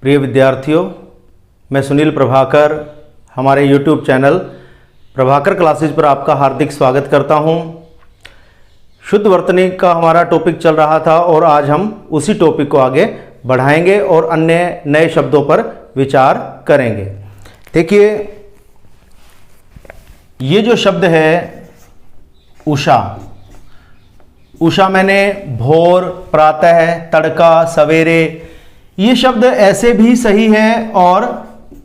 प्रिय विद्यार्थियों, मैं सुनील प्रभाकर हमारे YouTube चैनल प्रभाकर क्लासेज पर आपका हार्दिक स्वागत करता हूं। शुद्ध वर्तनी का हमारा टॉपिक चल रहा था और आज हम उसी टॉपिक को आगे बढ़ाएंगे और अन्य नए शब्दों पर विचार करेंगे। देखिए, ये जो शब्द है उषा, उषा मैंने भोर, प्रातः, तड़का, सवेरे, ये शब्द ऐसे भी सही है और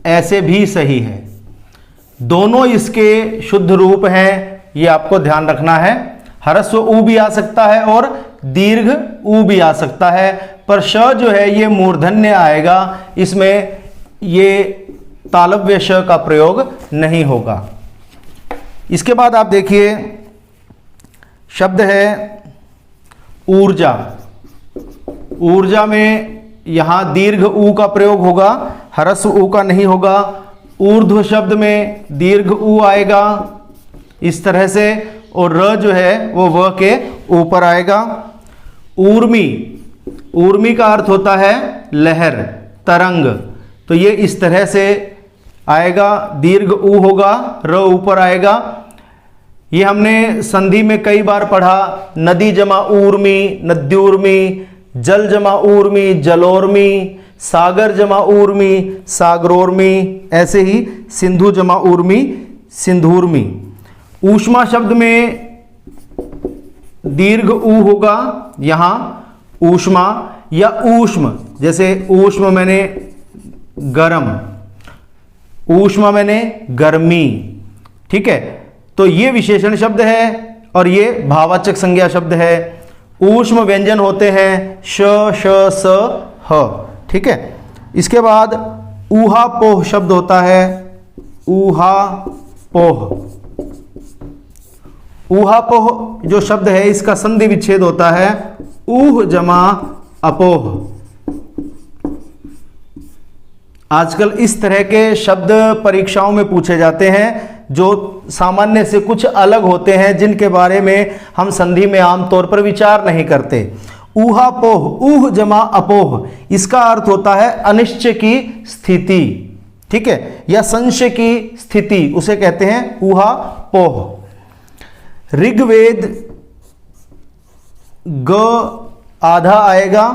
ऐसे भी सही है। दोनों इसके शुद्ध रूप हैं, ये आपको ध्यान रखना है। ह्रस्व ऊ भी आ सकता है और दीर्घ ऊ भी आ सकता है, पर श जो है ये मूर्धन्य आएगा, इसमें ये तालव्य श का प्रयोग नहीं होगा। इसके बाद आप देखिए, शब्द है ऊर्जा। ऊर्जा में यहां दीर्घ ऊ का प्रयोग होगा, ह्रस्व ऊ का नहीं होगा। ऊर्ध्व शब्द में दीर्घ ऊ आएगा इस तरह से, और र जो है वो व के ऊपर आएगा। ऊर्मी, ऊर्मी का अर्थ होता है लहर, तरंग, तो ये इस तरह से आएगा, दीर्घ ऊ होगा, र ऊपर आएगा। ये हमने संधि में कई बार पढ़ा, नदी जमा ऊर्मी, नद्यूर्मी, जल जमा ऊर्मी, जलोर्मी, सागर जमा ऊर्मी, सागरोर्मी, ऐसे ही सिंधु जमा ऊर्मी, सिंधूर्मी। ऊष्मा शब्द में दीर्घ ऊ होगा यहां, ऊष्मा या ऊष्म, जैसे ऊष्म मैंने गरम, ऊष्मा मैंने गर्मी, ठीक है। तो ये विशेषण शब्द है और ये भाववाचक संज्ञा शब्द है। ऊष्म व्यंजन होते हैं श, श, स, ह, ठीक है। इसके बाद ऊहापोह शब्द होता है, ऊहापोह। ऊहापोह जो शब्द है इसका संधि विच्छेद होता है ऊह जमा अपोह। आजकल इस तरह के शब्द परीक्षाओं में पूछे जाते हैं जो सामान्य से कुछ अलग होते हैं, जिनके बारे में हम संधि में आमतौर पर विचार नहीं करते। ऊहापोह, ऊह जमा अपोह, इसका अर्थ होता है अनिश्चय की स्थिति, ठीक है, या संशय की स्थिति, उसे कहते हैं ऊहापोह। ऋग्वेद ग आधा आएगा,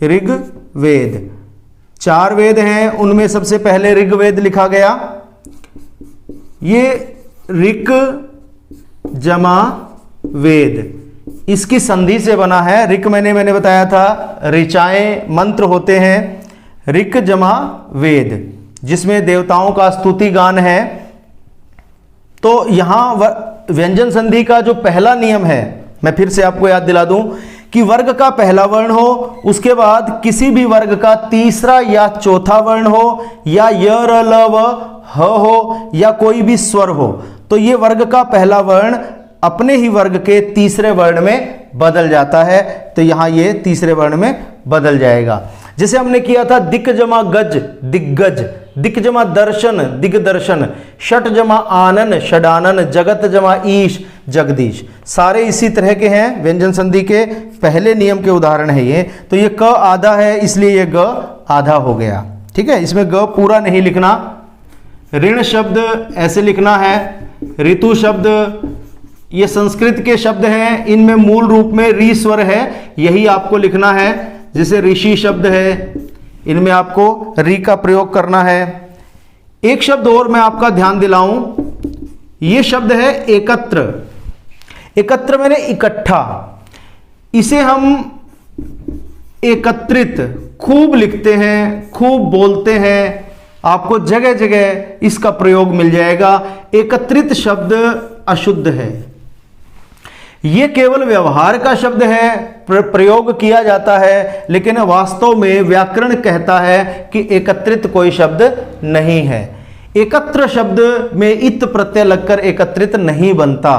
ऋग्वेद, 4 वेद हैं, उनमें सबसे पहले ऋग्वेद लिखा गया। ये ऋक जमा वेद, इसकी संधि से बना है। ऋक मैंने बताया था ऋचाएं मंत्र होते हैं। ऋक जमा वेद, जिसमें देवताओं का स्तुति गान है। तो यहां व्यंजन संधि का जो पहला नियम है, मैं फिर से आपको याद दिला दूं कि वर्ग का पहला वर्ण हो, उसके बाद किसी भी वर्ग का तीसरा या चौथा वर्ण हो, या य, र, ल, व, ह हो, या कोई भी स्वर हो, तो ये वर्ग का पहला वर्ण अपने ही वर्ग के तीसरे वर्ण में बदल जाता है। तो यहां ये तीसरे वर्ण में बदल जाएगा। जैसे हमने किया था दिक जमा गज, दिग्गज, दिक जमा दर्शन, दिग्दर्शन, षट जमा आनन, षडानन, जगत जमा ईश, जगदीश, सारे इसी तरह के हैं। व्यंजन संधि के पहले नियम के उदाहरण है ये। तो ये क आधा है, इसलिए ये ग आधा हो गया, ठीक है। इसमें ग पूरा नहीं लिखना। ऋण शब्द ऐसे लिखना है। ऋतु शब्द ये संस्कृत के शब्द हैं, इनमें मूल रूप में री स्वर है, यही आपको लिखना है। जैसे ऋषि शब्द है, इनमें आपको री का प्रयोग करना है। एक शब्द और मैं आपका ध्यान दिलाऊं, ये शब्द है एकत्र। एकत्र मैंने इकट्ठा, इसे हम एकत्रित खूब लिखते हैं, खूब बोलते हैं, आपको जगह जगह इसका प्रयोग मिल जाएगा। एकत्रित शब्द अशुद्ध है, ये केवल व्यवहार का शब्द है, प्रयोग किया जाता है, लेकिन वास्तव में व्याकरण कहता है कि एकत्रित कोई शब्द नहीं है। एकत्र शब्द में इत प्रत्यय लगकर एकत्रित नहीं बनता।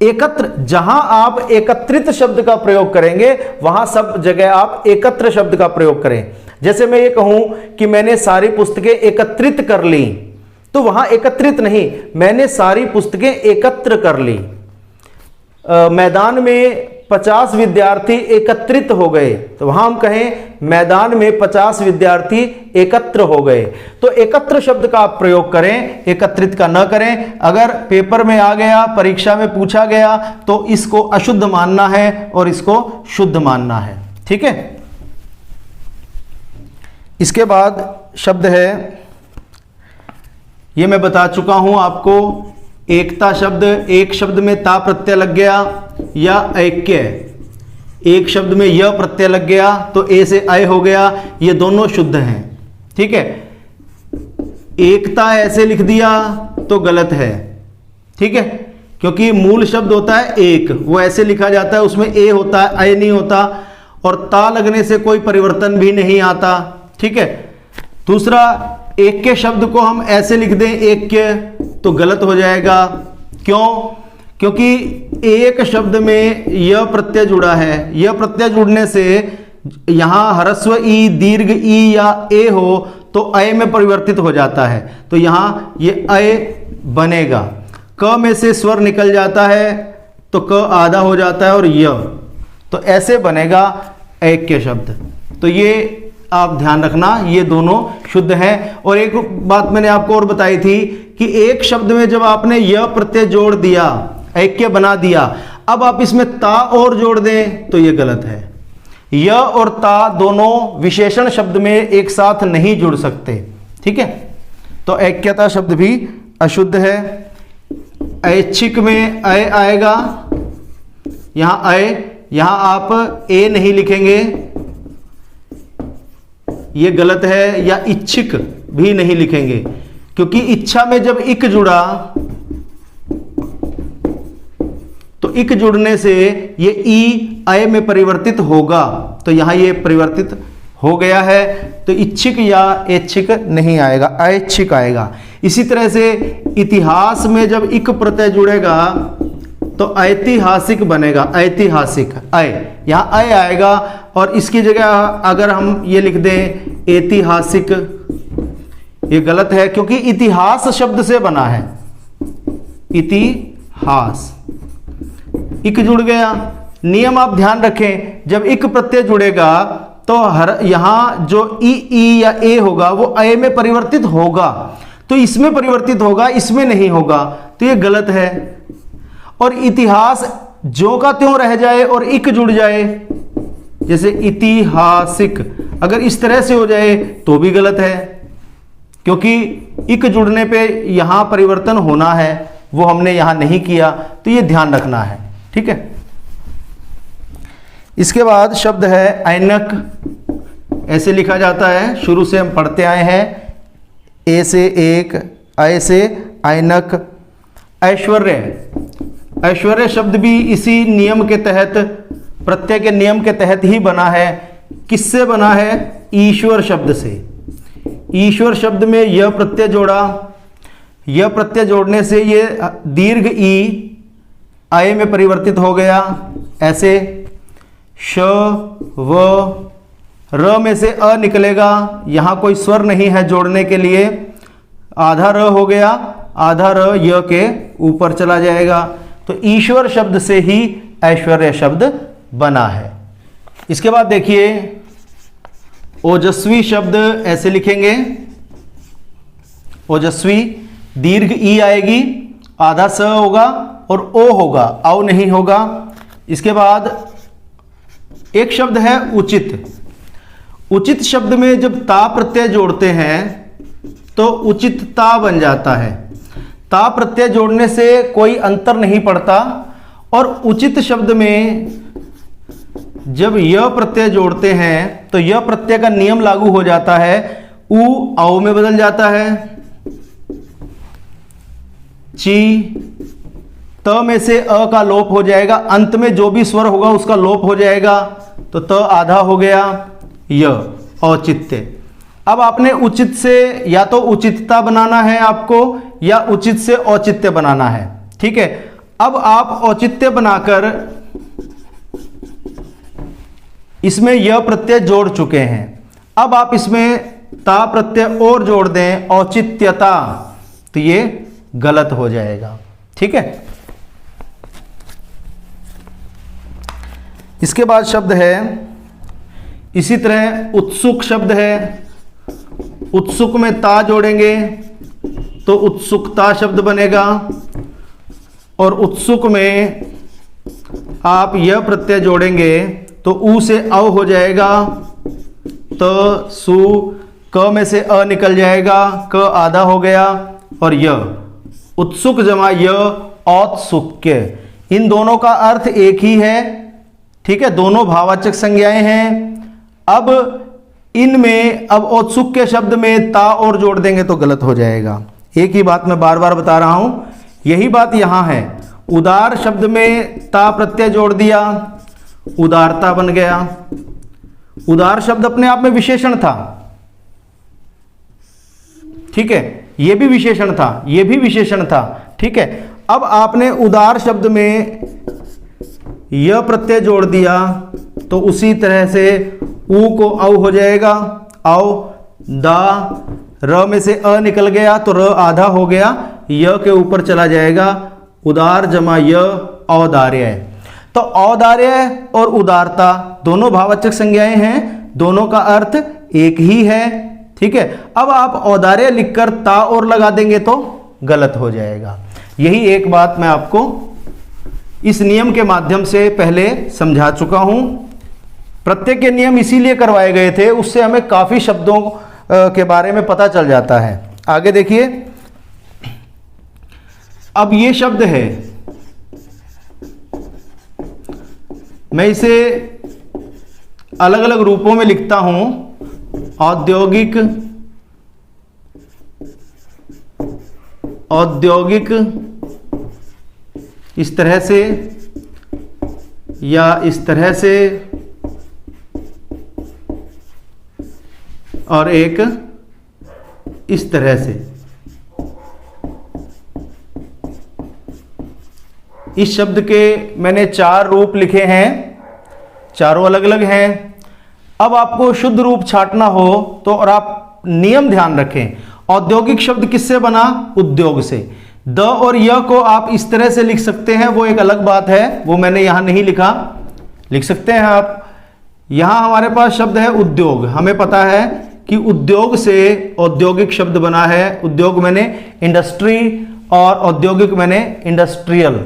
एकत्र, जहां आप एकत्रित शब्द का प्रयोग करेंगे वहां सब जगह आप एकत्र शब्द का प्रयोग करें। जैसे मैं ये कहूं कि मैंने सारी पुस्तकें एकत्रित कर ली, तो वहां एकत्रित नहीं, मैंने सारी पुस्तकें एकत्र कर ली। मैदान में 50 विद्यार्थी एकत्रित हो गए, तो वहां हम कहें मैदान में 50 विद्यार्थी एकत्र हो गए। तो एकत्र शब्द का आप प्रयोग करें, एकत्रित का न करें। अगर पेपर में आ गया, परीक्षा में पूछा गया, तो इसको अशुद्ध मानना है और इसको शुद्ध मानना है। ठीक है। इसके बाद शब्द है, ये मैं बता चुका हूं आपको, एकता शब्द, एक शब्द में ता प्रत्यय लग गया या ऐक्य, एक शब्द में य प्रत्यय लग गया तो ए से अय हो गया, ये दोनों शुद्ध हैं। ठीक है। एकता ऐसे लिख दिया तो गलत है। ठीक है, क्योंकि मूल शब्द होता है एक, वो ऐसे लिखा जाता है, उसमें ए होता है, अय नहीं होता, और ता लगने से कोई परिवर्तन भी नहीं आता। ठीक है। दूसरा, एक के शब्द को हम ऐसे लिख दें एक के, तो गलत हो जाएगा। क्यों? क्योंकि एक शब्द में य प्रत्यय जुड़ा है, यह प्रत्यय जुड़ने से यहां ह्रस्व ई, दीर्घ ई या ए हो तो अय में परिवर्तित हो जाता है, तो यहां ये अय बनेगा। क में से स्वर निकल जाता है तो क आधा हो जाता है और य, तो ऐसे बनेगा एक के शब्द। तो ये आप ध्यान रखना, ये दोनों शुद्ध हैं। और एक बात मैंने आपको और बताई थी कि एक शब्द में जब आपने य प्रत्यय जोड़ दिया, ऐक्य बना दिया, अब आप इसमें ता और जोड़ दें तो ये गलत है। य और ता दोनों विशेषण शब्द में एक साथ नहीं जुड़ सकते। ठीक है। तो ऐक्यता शब्द भी अशुद्ध है। ऐच्छिक में अय आएगा, यहां अय, यहां आप ए नहीं लिखेंगे, ये गलत है। या इच्छिक भी नहीं लिखेंगे, क्योंकि इच्छा में जब इक जुड़ा तो इक जुड़ने से ये ई अय में परिवर्तित होगा, तो यहां ये परिवर्तित हो गया है, तो इच्छिक या ऐच्छिक नहीं आएगा, ऐच्छिक आएगा। इसी तरह से इतिहास में जब इक प्रत्यय जुड़ेगा तो ऐतिहासिक बनेगा, ऐतिहासिक, अय, यहां अय आएगा। और इसकी जगह अगर हम ये लिख दें ऐतिहासिक, ये गलत है, क्योंकि इतिहास शब्द से बना है, इतिहास, इक जुड़ गया। नियम आप ध्यान रखें, जब इक प्रत्यय जुड़ेगा तो यहां जो ई या ए होगा वो अय में परिवर्तित होगा, तो इसमें परिवर्तित होगा, इसमें नहीं होगा, तो ये गलत है। और इतिहास जो का त्यों रह जाए और इक जुड़ जाए, जैसे इतिहासिक, अगर इस तरह से हो जाए तो भी गलत है, क्योंकि इक जुड़ने पे यहां परिवर्तन होना है, वो हमने यहां नहीं किया, तो ये ध्यान रखना है। ठीक है। इसके बाद शब्द है ऐनक, ऐसे लिखा जाता है, शुरू से हम पढ़ते आए हैं, ए से एक, अय से ऐनक। ऐश्वर्य, ऐश्वर्य शब्द भी इसी नियम के तहत, प्रत्यय के नियम के तहत ही बना है। किससे बना है? ईश्वर शब्द से। ईश्वर शब्द में यह प्रत्यय जोड़ा, यह प्रत्यय जोड़ने से ये दीर्घ ई अय में परिवर्तित हो गया, ऐसे श व र में से अ निकलेगा, यहां कोई स्वर नहीं है जोड़ने के लिए, आधा र हो गया, आधा र य के ऊपर चला जाएगा, तो ईश्वर शब्द से ही ऐश्वर्य शब्द बना है। इसके बाद देखिए ओजस्वी शब्द, ऐसे लिखेंगे, ओजस्वी, दीर्घ ई आएगी, आधा स होगा और ओ होगा, औ नहीं होगा। इसके बाद एक शब्द है उचित। उचित शब्द में जब ता प्रत्यय जोड़ते हैं तो उचितता बन जाता है। ता प्रत्यय जोड़ने से कोई अंतर नहीं पड़ता, और उचित शब्द में जब यह प्रत्यय जोड़ते हैं तो यह प्रत्यय का नियम लागू हो जाता है, उ औ में बदल जाता है, ची त में से अ का लोप हो जाएगा, अंत में जो भी स्वर होगा उसका लोप हो जाएगा, तो त आधा हो गया, य औचित्य। अब आपने उचित से या तो उचितता बनाना है आपको, या उचित से औचित्य बनाना है। ठीक है। अब आप औचित्य बनाकर इसमें यह प्रत्यय जोड़ चुके हैं, अब आप इसमें ता प्रत्यय और जोड़ दें, औचित्यता, तो ये गलत हो जाएगा। ठीक है। इसके बाद शब्द है इसी तरह उत्सुक शब्द है। उत्सुक में ता जोड़ेंगे तो उत्सुकता शब्द बनेगा, और उत्सुक में आप यह प्रत्यय जोड़ेंगे तो ऊ से अव हो जाएगा, त सु क में से अ निकल जाएगा, क आधा हो गया, और य उत्सुक जमा य औत्सुक्य। इन दोनों का अर्थ एक ही है, ठीक है, दोनों भाववाचक संज्ञाएं हैं। अब इनमें अब औत्सुक्य शब्द में ता और जोड़ देंगे तो गलत हो जाएगा। एक ही बात मैं बार बार बता रहा हूं, यही बात यहां है। उदार शब्द में ता प्रत्यय जोड़ दिया, उदारता बन गया। उदार शब्द अपने आप में विशेषण था, ठीक है, यह भी विशेषण था, यह भी विशेषण था, ठीक है। अब आपने उदार शब्द में यह प्रत्यय जोड़ दिया तो उसी तरह से ऊ को औ हो जाएगा, औ दा, र में से अ निकल गया तो र आधा हो गया, य के ऊपर चला जाएगा, उदार जमा य औदार्य। तो औदार्य और उदारता दोनों भाववाचक संज्ञाएं हैं, दोनों का अर्थ एक ही है, ठीक है। अब आप औदार्य लिखकर ता और लगा देंगे तो गलत हो जाएगा। यही एक बात मैं आपको इस नियम के माध्यम से पहले समझा चुका हूं। प्रत्यय के नियम इसीलिए करवाए गए थे, उससे हमें काफी शब्दों के बारे में पता चल जाता है। आगे देखिए, अब ये शब्द है, मैं इसे अलग अलग रूपों में लिखता हूं। औद्योगिक, औद्योगिक इस तरह से या इस तरह से, और एक इस तरह से। इस शब्द के मैंने 4 रूप लिखे हैं, चारों अलग अलग हैं। अब आपको शुद्ध रूप छांटना हो तो, और आप नियम ध्यान रखें, औद्योगिक शब्द किससे बना? उद्योग से। द और य को आप इस तरह से लिख सकते हैं, वो एक अलग बात है, वो मैंने यहां नहीं लिखा, लिख सकते हैं आप। यहां हमारे पास शब्द है उद्योग, हमें पता है कि उद्योग से औद्योगिक शब्द बना है। उद्योग मैंने इंडस्ट्री और औद्योगिक मैंने इंडस्ट्रियल,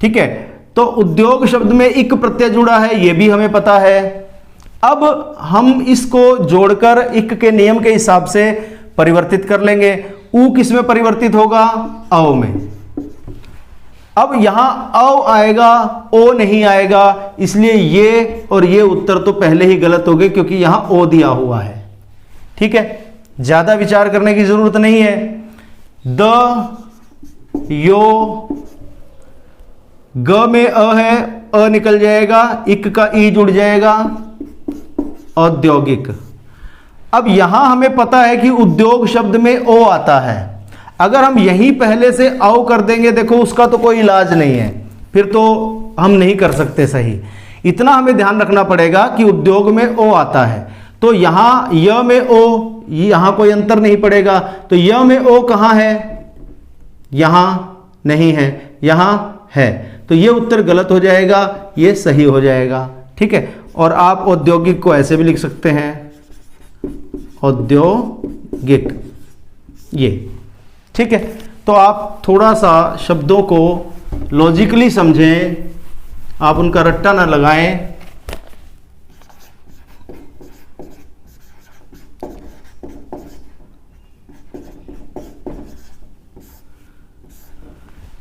ठीक है। तो उद्योग शब्द में इक प्रत्यय जुड़ा है, यह भी हमें पता है। अब हम इसको जोड़कर इक के नियम के हिसाब से परिवर्तित कर लेंगे। ऊ किस में परिवर्तित होगा? औ में। अब यहां औ आएगा, ओ नहीं आएगा, इसलिए ये और ये उत्तर तो पहले ही गलत हो गए, क्योंकि यहां ओ दिया हुआ है, ठीक है। ज्यादा विचार करने की जरूरत नहीं है। द, यो, ग में अ है, अ निकल जाएगा, इक का ई जुड़ जाएगा, औद्योगिक। अब यहां हमें पता है कि उद्योग शब्द में ओ आता है। अगर हम यहीं पहले से औ कर देंगे, देखो उसका तो कोई इलाज नहीं है, फिर तो हम नहीं कर सकते सही। इतना हमें ध्यान रखना पड़ेगा कि उद्योग में ओ आता है, तो यहां य में ओ, यहां कोई अंतर नहीं पड़ेगा। तो य में ओ कहां है? यहां नहीं है, यहां है, तो ये उत्तर गलत हो जाएगा, ये सही हो जाएगा, ठीक है। और आप औद्योगिक को ऐसे भी लिख सकते हैं, औद्योगिक, ये, ठीक है। तो आप थोड़ा सा शब्दों को लॉजिकली समझें, आप उनका रट्टा ना लगाएं।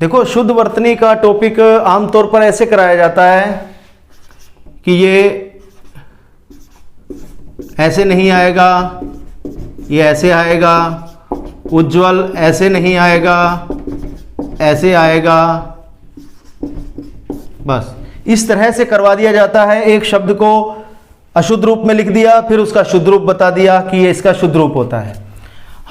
देखो, शुद्ध वर्तनी का टॉपिक आमतौर पर ऐसे कराया जाता है कि ये ऐसे नहीं आएगा, ये ऐसे आएगा, उज्ज्वल ऐसे नहीं आएगा, ऐसे आएगा, बस इस तरह से करवा दिया जाता है। एक शब्द को अशुद्ध रूप में लिख दिया, फिर उसका शुद्ध रूप बता दिया कि ये इसका शुद्ध रूप होता है।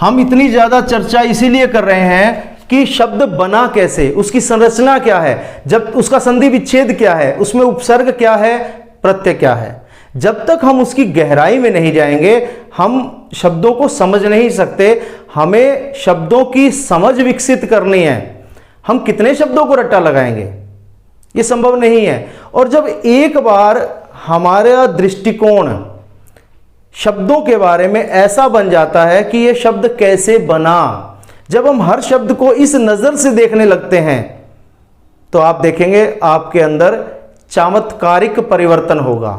हम इतनी ज्यादा चर्चा इसीलिए कर रहे हैं कि शब्द बना कैसे, उसकी संरचना क्या है, जब उसका संधि विच्छेद क्या है, उसमें उपसर्ग क्या है, प्रत्यय क्या है। जब तक हम उसकी गहराई में नहीं जाएंगे, हम शब्दों को समझ नहीं सकते। हमें शब्दों की समझ विकसित करनी है। हम कितने शब्दों को रट्टा लगाएंगे, ये संभव नहीं है। और जब एक बार हमारा दृष्टिकोण शब्दों के बारे में ऐसा बन जाता है कि यह शब्द कैसे बना, जब हम हर शब्द को इस नजर से देखने लगते हैं तो आप देखेंगे आपके अंदर चमत्कारिक परिवर्तन होगा,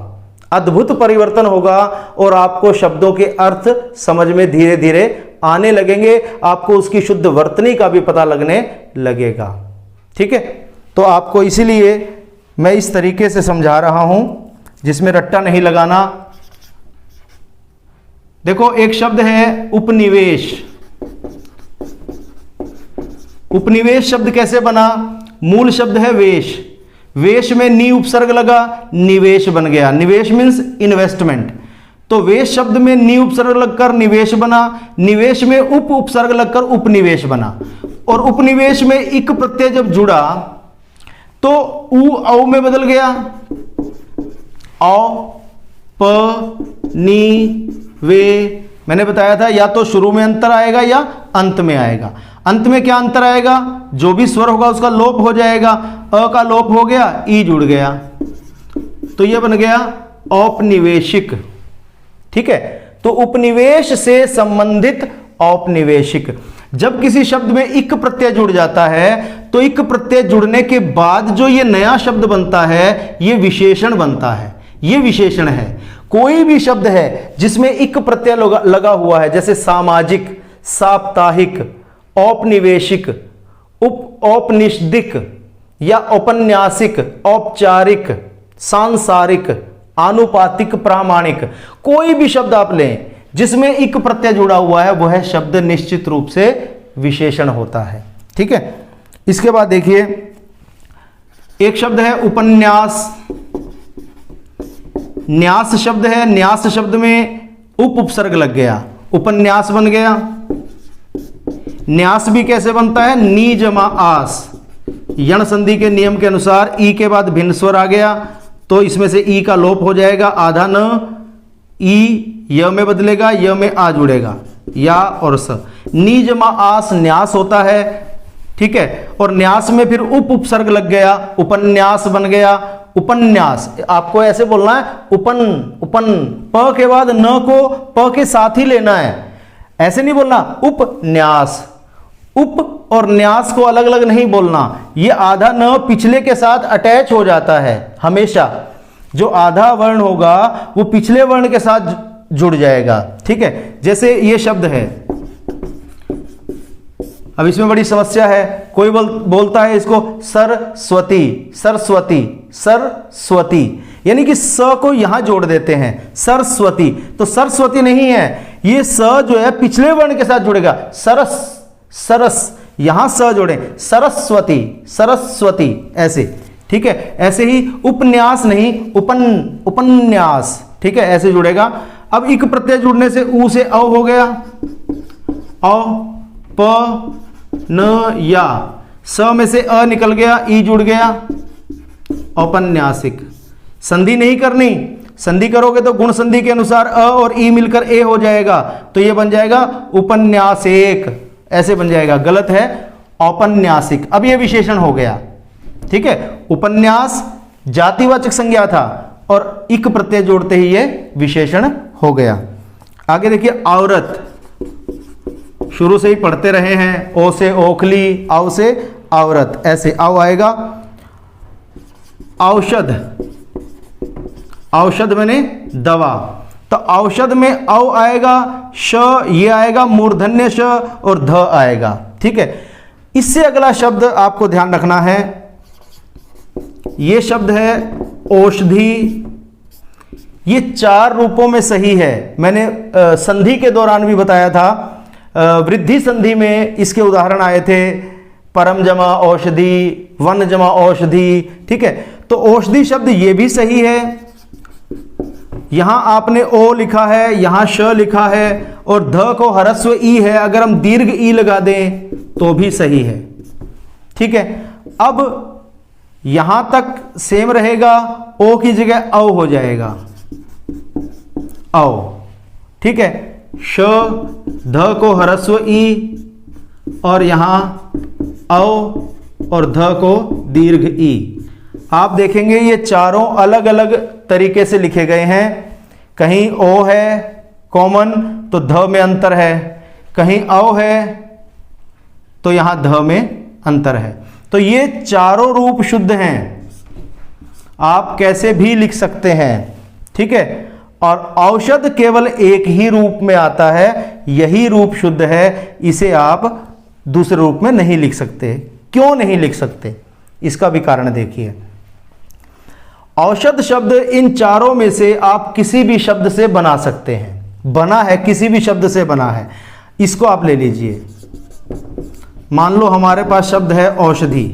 अद्भुत परिवर्तन होगा और आपको शब्दों के अर्थ समझ में धीरे धीरे आने लगेंगे, आपको उसकी शुद्ध वर्तनी का भी पता लगने लगेगा। ठीक है, तो आपको इसीलिए मैं इस तरीके से समझा रहा हूं जिसमें रट्टा नहीं लगाना। देखो, एक शब्द है उपनिवेश। उपनिवेश शब्द कैसे बना? मूल शब्द है वेश, वेश में नी उपसर्ग लगा, निवेश बन गया। निवेश मीन्स इन्वेस्टमेंट, तो वेश शब्द में नी उपसर्ग लगकर निवेश बना, निवेश में उप उपसर्ग लगकर उपनिवेश बना, और उपनिवेश में इक प्रत्यय जब जुड़ा तो उ औ में बदल गया। औ प नी वे, मैंने बताया था या तो शुरू में अंतर आएगा या अंत में आएगा। अंत में क्या अंतर आएगा? जो भी स्वर होगा उसका लोप हो जाएगा। अ का लोप हो गया, ई जुड़ गया, तो यह बन गया औपनिवेशिक। ठीक है, तो उपनिवेश से संबंधित औपनिवेशिक। जब किसी शब्द में इक प्रत्यय जुड़ जाता है तो इक प्रत्यय जुड़ने के बाद जो ये नया शब्द बनता है ये विशेषण बनता है, ये विशेषण है। कोई भी शब्द है जिसमें इक प्रत्यय लगा हुआ है, जैसे सामाजिक, साप्ताहिक, औपनिवेशिक, औपनिषदिक या औपन्यासिक, औपचारिक, सांसारिक, आनुपातिक, प्रामाणिक, कोई भी शब्द आप लें जिसमें इक प्रत्यय जुड़ा हुआ है वह शब्द निश्चित रूप से विशेषण होता है। ठीक है, इसके बाद देखिए एक शब्द है उपन्यास। न्यास शब्द है, न्यास शब्द में उप उपसर्ग लग गया, उपन्यास बन गया। न्यास भी कैसे बनता है? नी जमा आस, यण संधि के नियम के अनुसार ई के बाद भिन्न स्वर आ गया तो इसमें से ई का लोप हो जाएगा, आधा न, ई य में बदलेगा, य में आ जुड़ेगा, या और स। नी जमा आस न्यास होता है। ठीक है, और न्यास में फिर उप उपसर्ग लग गया, उपन्यास बन गया। उपन्यास आपको ऐसे बोलना है, उपन उपन, प के बाद न को प के साथ ही लेना है, ऐसे नहीं बोलना उपन्यास। उप और न्यास को अलग अलग नहीं बोलना, ये आधा न पिछले के साथ अटैच हो जाता है हमेशा। जो आधा वर्ण होगा वो पिछले वर्ण के साथ जुड़ जाएगा। ठीक है, जैसे ये शब्द है, अब इसमें बड़ी समस्या है। कोई बोलता है इसको सरस्वती, सरस्वती, सरस्वती, यानी कि स को यहां जोड़ देते हैं सरस्वती, तो सरस्वती नहीं है, ये स जो है पिछले वर्ण के साथ जुड़ेगा, सरस, सरस, यहां स जोड़े, सरस्वती, सरस्वती, ऐसे। ठीक है, ऐसे ही उपन्यास नहीं, उपन्यास। ठीक है, ऐसे जुड़ेगा। अब इक प्रत्यय जुड़ने से ऊ से औ हो गया, औ प न या, स में से अ निकल गया, ई जुड़ गया, औपन्यासिक। संधि नहीं करनी, संधि करोगे तो गुण संधि के अनुसार अ और ई मिलकर ए हो जाएगा, तो ये बन जाएगा उपन्यासिक, ऐसे बन जाएगा। गलत है, औपन्यासिक। अब ये विशेषण हो गया। ठीक है, उपन्यास जातिवाचक संज्ञा था और इक प्रत्यय जोड़ते ही ये विशेषण हो गया। आगे देखिए औरत, शुरू से ही पढ़ते रहे हैं, ओ से ओखली, औ से औरत, ऐसे औ आएगा। औषध, औषध मैंने दवा, तो औषध में औ आएगा, श ये आएगा, मूर्धन्य श और ध आएगा। ठीक है, इससे अगला शब्द आपको ध्यान रखना है, ये शब्द है औषधि। ये चार रूपों में सही है, मैंने संधि के दौरान भी बताया था। वृद्धि संधि में इसके उदाहरण आए थे, परम जमा औषधि, वन जमा औषधि। ठीक है, तो औषधि शब्द ये भी सही है। यहां आपने ओ लिखा है, यहां श लिखा है और ध को ह्रस्व ई है, अगर हम दीर्घ ई लगा दें तो भी सही है। ठीक है, अब यहां तक सेम रहेगा, ओ की जगह औ हो जाएगा, औ। ठीक है, श, ध को ह्रस्व ई और यहां औ और ध को दीर्घ ई। आप देखेंगे ये चारों अलग अलग तरीके से लिखे गए हैं। कहीं ओ है कॉमन तो ध में अंतर है, कहीं औ है तो यहां ध में अंतर है। तो ये चारों रूप शुद्ध हैं, आप कैसे भी लिख सकते हैं, ठीक है। और औषध केवल एक ही रूप में आता है, यही रूप शुद्ध है, इसे आप दूसरे रूप में नहीं लिख सकते। क्यों नहीं लिख सकते, इसका भी कारण देखिए। औषध शब्द इन चारों में से आप किसी भी शब्द से बना सकते हैं, बना है, किसी भी शब्द से बना है। इसको आप ले लीजिए, मान लो हमारे पास शब्द है औषधि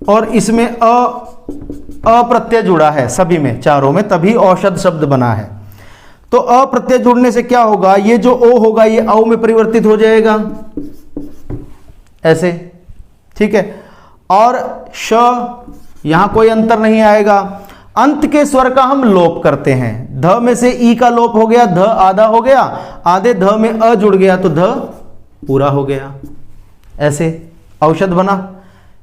और इसमें अ प्रत्यय जुड़ा है सभी में, चारों में, तभी औषध शब्द बना है। तो अ प्रत्यय जुड़ने से क्या होगा, ये जो ओ होगा ये औ में परिवर्तित हो जाएगा ऐसे, ठीक है। और श, यहां कोई अंतर नहीं आएगा। अंत के स्वर का हम लोप करते हैं, ध में से ई का लोप हो गया, ध आधा हो गया, आधे ध में अ जुड़ गया तो ध पूरा हो गया, ऐसे औषध बना।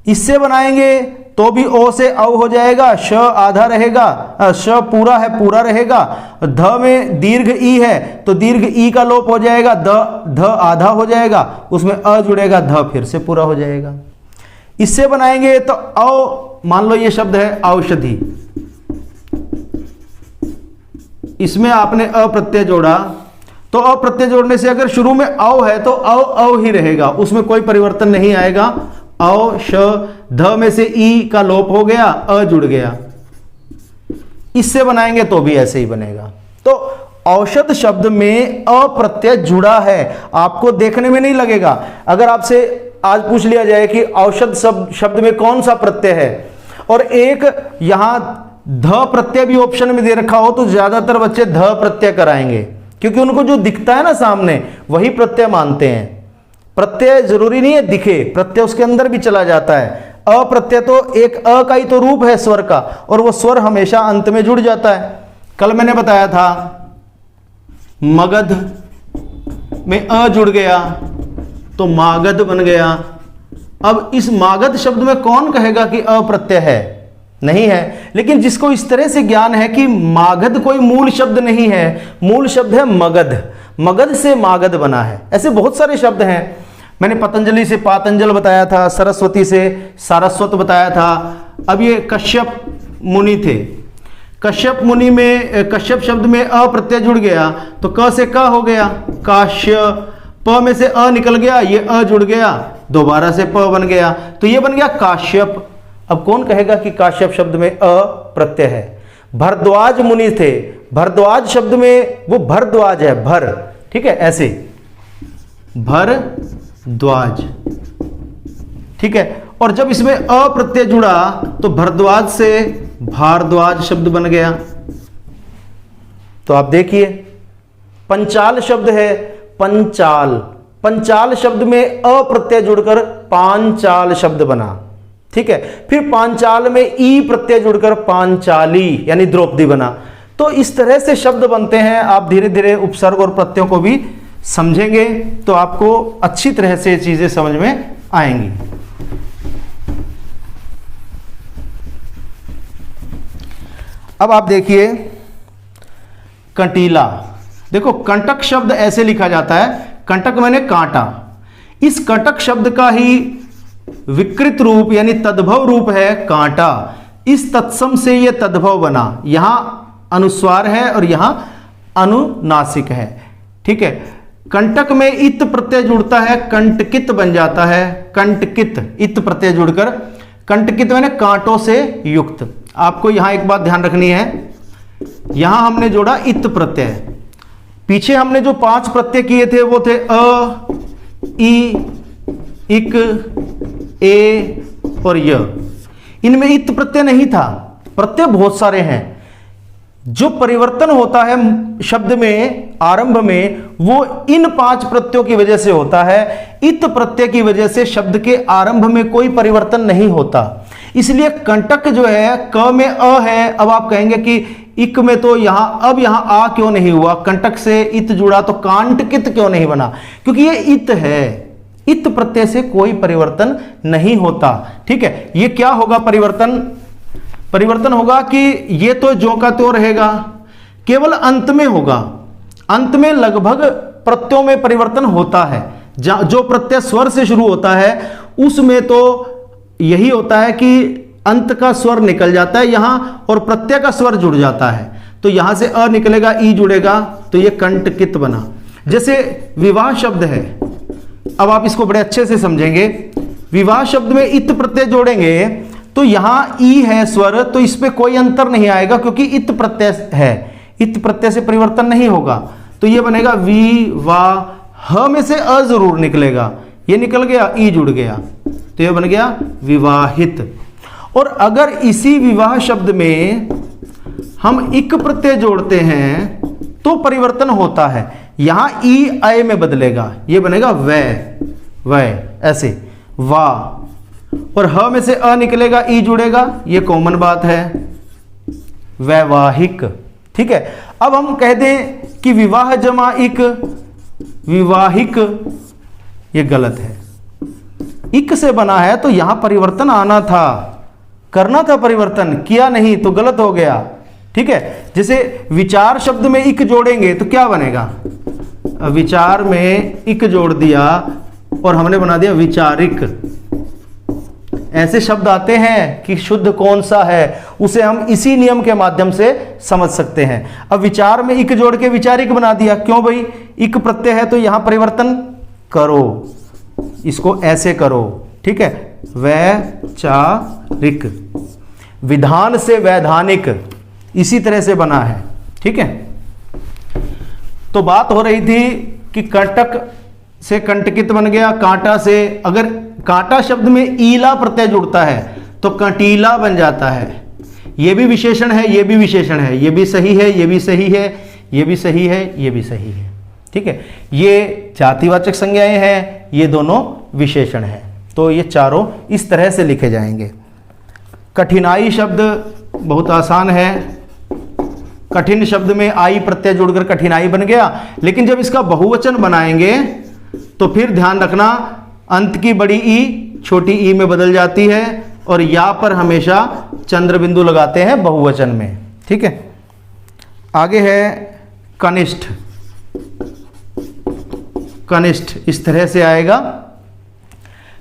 इससे बनाएंगे तो भी ओ से औ हो जाएगा, श आधा रहेगा, श पूरा है पूरा रहेगा, ध में दीर्घ ई है तो दीर्घ ई का लोप हो जाएगा, ध आधा हो जाएगा, उसमें अ जुड़ेगा, ध फिर से पूरा हो जाएगा। इससे बनाएंगे तो औ, मान लो ये शब्द है औषधि, इसमें आपने अ प्रत्यय जोड़ा, तो अ प्रत्यय जोड़ने से अगर शुरू में औ है तो औ ही रहेगा, उसमें कोई परिवर्तन नहीं आएगा। औ श, ध में से ई का लोप हो गया, अ जुड़ गया। इससे बनाएंगे तो भी ऐसे ही बनेगा। तो औषध शब्द में अ प्रत्यय जुड़ा है, आपको देखने में नहीं लगेगा। अगर आपसे आज पूछ लिया जाए कि औषध शब्द में कौन सा प्रत्यय है और एक यहां ध प्रत्यय भी ऑप्शन में दे रखा हो, तो ज्यादातर बच्चे ध प्रत्यय कराएंगे, क्योंकि उनको जो दिखता है ना सामने वही प्रत्यय मानते हैं। प्रत्यय जरूरी नहीं है दिखे, प्रत्यय उसके अंदर भी चला जाता है। अ प्रत्यय तो एक अ का ही तो रूप है स्वर का, और वो स्वर हमेशा अंत में जुड़ जाता है। कल मैंने बताया था मगध में अ जुड़ गया तो मागध बन गया। अब इस मागध शब्द में कौन कहेगा कि अ प्रत्यय है, नहीं है। लेकिन जिसको इस तरह से ज्ञान है कि मागध कोई मूल शब्द नहीं है, मूल शब्द है मगध, मगध से मागध बना है, ऐसे बहुत सारे शब्द हैं। मैंने पतंजलि से पातंजल बताया था, सरस्वती से सारस्वत बताया था। अब ये कश्यप मुनि थे, कश्यप मुनि में कश्यप शब्द में अ प्रत्यय जुड़ गया तो क से क हो गया काश्य, प में से अ निकल गया, ये अ जुड़ गया, दोबारा से प बन गया, तो ये बन गया काश्यप। अब कौन कहेगा कि काश्यप शब्द में अ प्रत्यय है। भरद्वाज मुनि थे, भरद्वाज शब्द में वो भरद्वाज है, भर, ठीक है, ऐसे भरद्वाज, ठीक है। और जब इसमें अ प्रत्यय जुड़ा तो भरद्वाज से भारद्वाज शब्द बन गया। तो आप देखिए पंचाल शब्द है, पंचाल, पंचाल शब्द में अ प्रत्यय जुड़कर पांचाल शब्द बना, ठीक है। फिर पांचाल में ई प्रत्यय जुड़कर पांचाली यानी द्रौपदी बना। तो इस तरह से शब्द बनते हैं। आप धीरे धीरे उपसर्ग और प्रत्ययों को भी समझेंगे तो आपको अच्छी तरह से चीजें समझ में आएंगी। अब आप देखिए कंटीला, देखो कंटक शब्द ऐसे लिखा जाता है, कंटक मैंने कांटा। इस कंटक शब्द का ही विकृत रूप यानी तद्भव रूप है कांटा। इस तत्सम से यह तद्भव बना, यहां अनुस्वार है और यहां अनुनासिक है, ठीक है। कंटक में इत प्रत्यय जुड़ता है, कंटकित बन जाता है, कंटकित, इत प्रत्यय जुड़कर कंटकित मैंने कांटों से युक्त। आपको यहां एक बात ध्यान रखनी है, यहां हमने जोड़ा इत प्रत्यय, पीछे हमने जो 5 प्रत्यय किए थे वो थे अ, ई, इक, ए और य। इनमें इत प्रत्यय नहीं था, प्रत्यय बहुत सारे हैं। जो परिवर्तन होता है शब्द में आरंभ में वो इन 5 प्रत्ययों की वजह से होता है। इत प्रत्यय की वजह से शब्द के आरंभ में कोई परिवर्तन नहीं होता। इसलिए कंटक जो है क में अ है, अब आप कहेंगे कि इक में तो यहां अब यहां आ क्यों नहीं हुआ, कंटक से इत जुड़ा तो कांटकित क्यों नहीं बना, क्योंकि ये इत है, इत प्रत्यय से कोई परिवर्तन नहीं होता। ठीक है, ये क्या होगा परिवर्तन? परिवर्तन होगा कि ये तो ज्यों का त्यों रहेगा, केवल अंत में होगा। अंत में लगभग प्रत्ययों में परिवर्तन होता है। जो प्रत्यय स्वर से शुरू होता है उसमें तो यही होता है कि अंत का स्वर निकल जाता है यहां और प्रत्यय का स्वर जुड़ जाता है। तो यहां से अ निकलेगा, ई जुड़ेगा, तो ये कंटकित बना। जैसे विवाह शब्द है, अब आप इसको बड़े अच्छे से समझेंगे। विवाह शब्द में इत प्रत्यय जोड़ेंगे तो यहां ई है स्वर, तो इस पे कोई अंतर नहीं आएगा क्योंकि इत प्रत्यय है। इत प्रत्यय से परिवर्तन नहीं होगा, तो ये बनेगा वी वा। ह में से अ जरूर निकलेगा, ये निकल गया, ई जुड़ गया, तो ये बन गया विवाहित। और अगर इसी विवाह शब्द में हम इक प्रत्यय जोड़ते हैं तो परिवर्तन होता है। यहां ई अय में बदलेगा, ये बनेगा वै वै, ऐसे वा। और ह में से अ निकलेगा, ई जुड़ेगा, ये कॉमन बात है, वैवाहिक। ठीक है, अब हम कह दें कि विवाह जमा इक विवाहिक, ये गलत है। इक से बना है तो यहां परिवर्तन आना था, करना था परिवर्तन, किया नहीं तो गलत हो गया। ठीक है, जैसे विचार शब्द में इक जोड़ेंगे तो क्या बनेगा? विचार में इक जोड़ दिया और हमने बना दिया विचारिक। ऐसे शब्द आते हैं कि शुद्ध कौन सा है उसे हम इसी नियम के माध्यम से समझ सकते हैं। अब विचार में इक जोड़ के विचारिक बना दिया, क्यों भाई? इक प्रत्यय है तो यहां परिवर्तन करो, इसको ऐसे करो। ठीक है, वैचारिक। विधान से वैधानिक, इसी तरह से बना है। ठीक है, तो बात हो रही थी कि कंटक से कंटकित बन गया, कांटा से, अगर कांटा शब्द में ईला प्रत्यय जुड़ता है तो कंटीला बन जाता है। ये भी विशेषण है, ये भी विशेषण है, ये भी सही है, ये भी सही है, ये भी सही है, ये भी सही है। ठीक है, ये जातिवाचक संज्ञाएं हैं, ये दोनों विशेषण हैं। तो ये चारों इस तरह से लिखे जाएंगे। कठिनाई शब्द बहुत आसान है। कठिन शब्द में आई प्रत्यय जुड़कर कठिनाई बन गया, लेकिन जब इसका बहुवचन बनाएंगे तो फिर ध्यान रखना अंत की बड़ी ई छोटी ई में बदल जाती है और या पर हमेशा चंद्र बिंदु लगाते हैं बहुवचन में। ठीक है, आगे है कनिष्ठ। कनिष्ठ इस तरह से आएगा।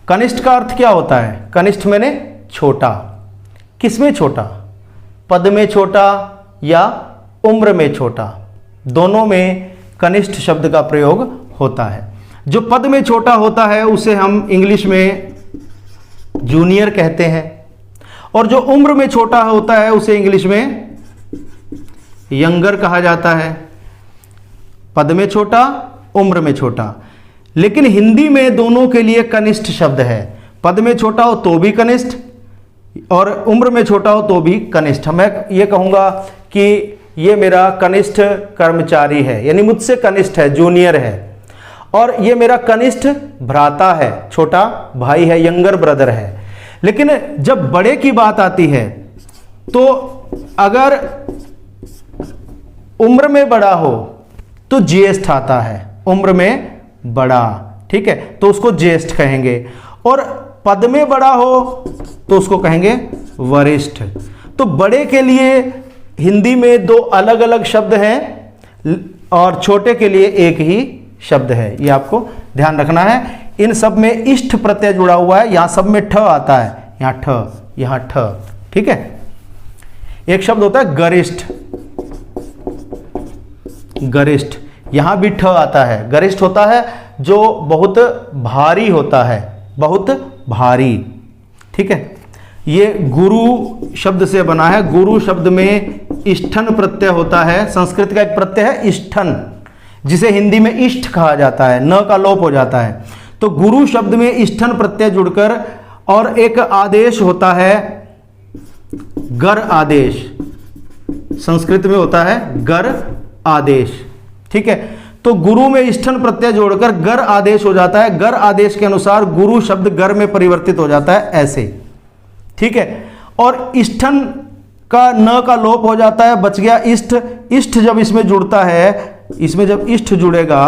कनिष्ठ का अर्थ क्या होता है? कनिष्ठ मैंने छोटा। किसमें छोटा? पद में छोटा या उम्र में छोटा, दोनों में कनिष्ठ शब्द का प्रयोग होता है। जो पद में छोटा होता है उसे हम इंग्लिश में जूनियर कहते हैं, और जो उम्र में छोटा होता है उसे इंग्लिश में यंगर कहा जाता है। पद में छोटा, उम्र में छोटा। लेकिन हिंदी में दोनों के लिए कनिष्ठ शब्द है। पद में छोटा हो तो भी कनिष्ठ और उम्र में छोटा हो तो भी कनिष्ठ। मैं ये कहूँगा कि ये मेरा कनिष्ठ कर्मचारी है, यानी मुझसे कनिष्ठ है, जूनियर है। और ये मेरा कनिष्ठ भ्राता है, छोटा भाई है, यंगर ब्रदर है। लेकिन जब बड़े की बात आती है तो अगर उम्र में बड़ा हो तो ज्येष्ठ आता है, उम्र में बड़ा। ठीक है, तो उसको ज्येष्ठ कहेंगे। और पद में बड़ा हो तो उसको कहेंगे वरिष्ठ। तो बड़े के लिए हिंदी में दो अलग अलग शब्द हैं और छोटे के लिए एक ही शब्द है, ये आपको ध्यान रखना है। इन सब में इष्ट प्रत्यय जुड़ा हुआ है, यहां सब में ठ आता है, यहां ठ, यहां ठ। ठीक है, एक शब्द होता है गरिष्ठ। गरिष्ठ, यहां भी ठ आता है। गरिष्ठ होता है जो बहुत भारी होता है, बहुत भारी। ठीक है, ये गुरु शब्द से बना है। गुरु शब्द में इष्ठन प्रत्यय होता है। संस्कृत का एक प्रत्यय है इष्ठन, जिसे हिंदी में इष्ट कहा जाता है, न का लोप हो जाता है। तो गुरु शब्द में इष्ठन प्रत्यय जुड़कर और एक आदेश होता है गर आदेश। संस्कृत में होता है गर आदेश। ठीक है, तो गुरु में इष्ठन प्रत्यय जोड़कर गर आदेश हो जाता है। गर आदेश के अनुसार गुरु शब्द गर में परिवर्तित हो जाता है, ऐसे। ठीक है, और इष्ठन का न का लोप हो जाता है, बच गया इष्ट। इष्ट जब इसमें जुड़ता है, इसमें जब इष्ट जुड़ेगा,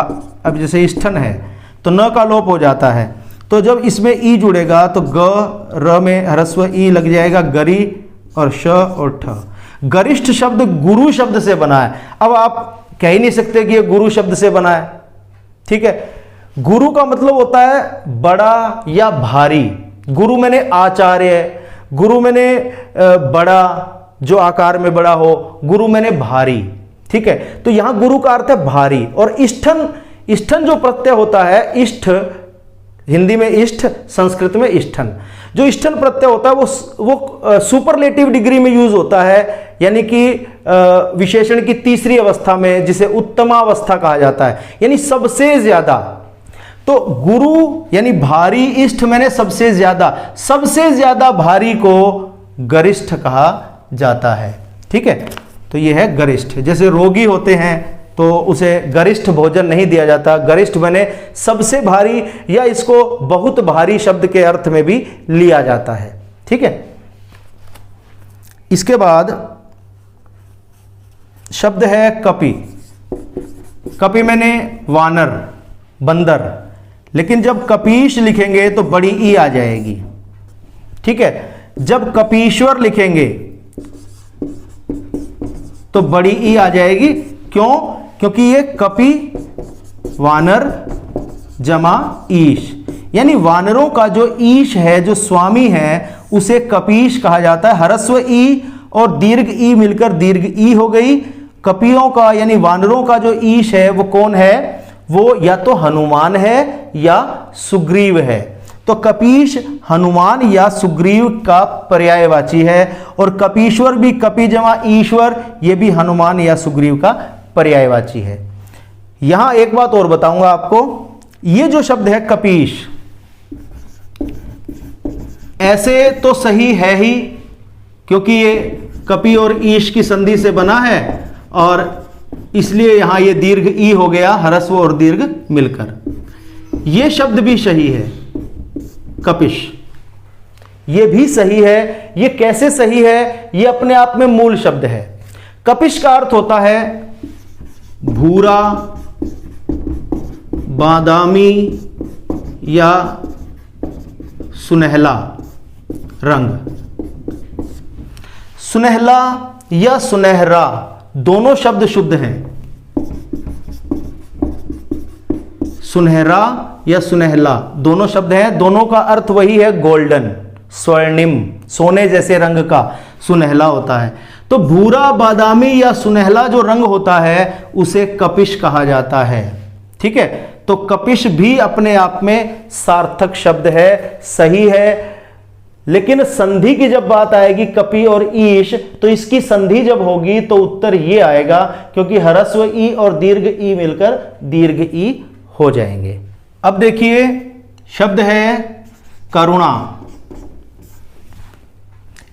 अब जैसे इष्ठन है तो न का लोप हो जाता है, तो जब इसमें ई जुड़ेगा तो ग र में ह्रस्व ई लग जाएगा, गरी और श और ठ। गरिष्ठ शब्द गुरु शब्द से बना है। अब आप कह ही नहीं सकते कि ये गुरु शब्द से बना है, ठीक है। गुरु का मतलब होता है बड़ा या भारी। गुरु मैंने आचार्य, गुरु मैंने बड़ा जो आकार में बड़ा हो, गुरु मैंने भारी, ठीक है। तो यहां गुरु का अर्थ है भारी। और इष्ठन, इष्ठन जो प्रत्यय होता है, इष्ठ हिंदी में इष्ठ, संस्कृत में इष्ठन, जो इष्ठन प्रत्यय होता है वो सुपरलेटिव डिग्री में यूज होता है, यानी कि विशेषण की तीसरी अवस्था में, जिसे उत्तमावस्था कहा जाता है, यानी सबसे ज्यादा। तो गुरु यानी भारी, इष्ट मैंने सबसे ज्यादा भारी को गरिष्ठ कहा जाता है, ठीक है। तो यह है गरिष्ठ। जैसे रोगी होते हैं तो उसे गरिष्ठ भोजन नहीं दिया जाता, गरिष्ठ मैंने सबसे भारी, या इसको बहुत भारी शब्द के अर्थ में भी लिया जाता है, ठीक है। इसके बाद शब्द है कपि। कपि मैंने वानर, बंदर, लेकिन जब कपीश लिखेंगे तो बड़ी ई आ जाएगी, ठीक है। जब कपीश्वर लिखेंगे तो बड़ी ई आ जाएगी। क्यों? क्योंकि ये कपि वानर जमा ईश, यानी वानरों का जो ईश है, जो स्वामी है, उसे कपीश कहा जाता है। ह्रस्व ई और दीर्घ ई मिलकर दीर्घ ई हो गई। कपियों का यानी वानरों का जो ईश है वो कौन है? वो या तो हनुमान है या सुग्रीव है। तो कपीश हनुमान या सुग्रीव का पर्यायवाची है, और कपीश्वर भी कपि जमा ईश्वर, ये भी हनुमान या सुग्रीव का पर्यायवाची है। यहां एक बात और बताऊंगा आपको, ये जो शब्द है कपीश, ऐसे तो सही है ही, क्योंकि ये कपि और ईश की संधि से बना है, और इसलिए यहां ये दीर्घ ई हो गया, ह्रस्व और दीर्घ मिलकर। ये शब्द भी सही है, कपिश, ये भी सही है। ये कैसे सही है? ये अपने आप में मूल शब्द है। कपिश का अर्थ होता है भूरा, बादामी या सुनहला रंग। सुनहला या सुनहरा दोनों शब्द शुद्ध हैं। सुनहरा या सुनहला दोनों शब्द हैं, दोनों का अर्थ वही है, गोल्डन, स्वर्णिम, सोने जैसे रंग का सुनहला होता है। तो भूरा, बादामी या सुनहला जो रंग होता है उसे कपिश कहा जाता है, ठीक है। तो कपिश भी अपने आप में सार्थक शब्द है, सही है। लेकिन संधि की जब बात आएगी कपि और ईश, तो इसकी संधि जब होगी तो उत्तर ये आएगा, क्योंकि ह्रस्व ई और दीर्घ ई मिलकर दीर्घ ई हो जाएंगे। अब देखिए शब्द है करुणा।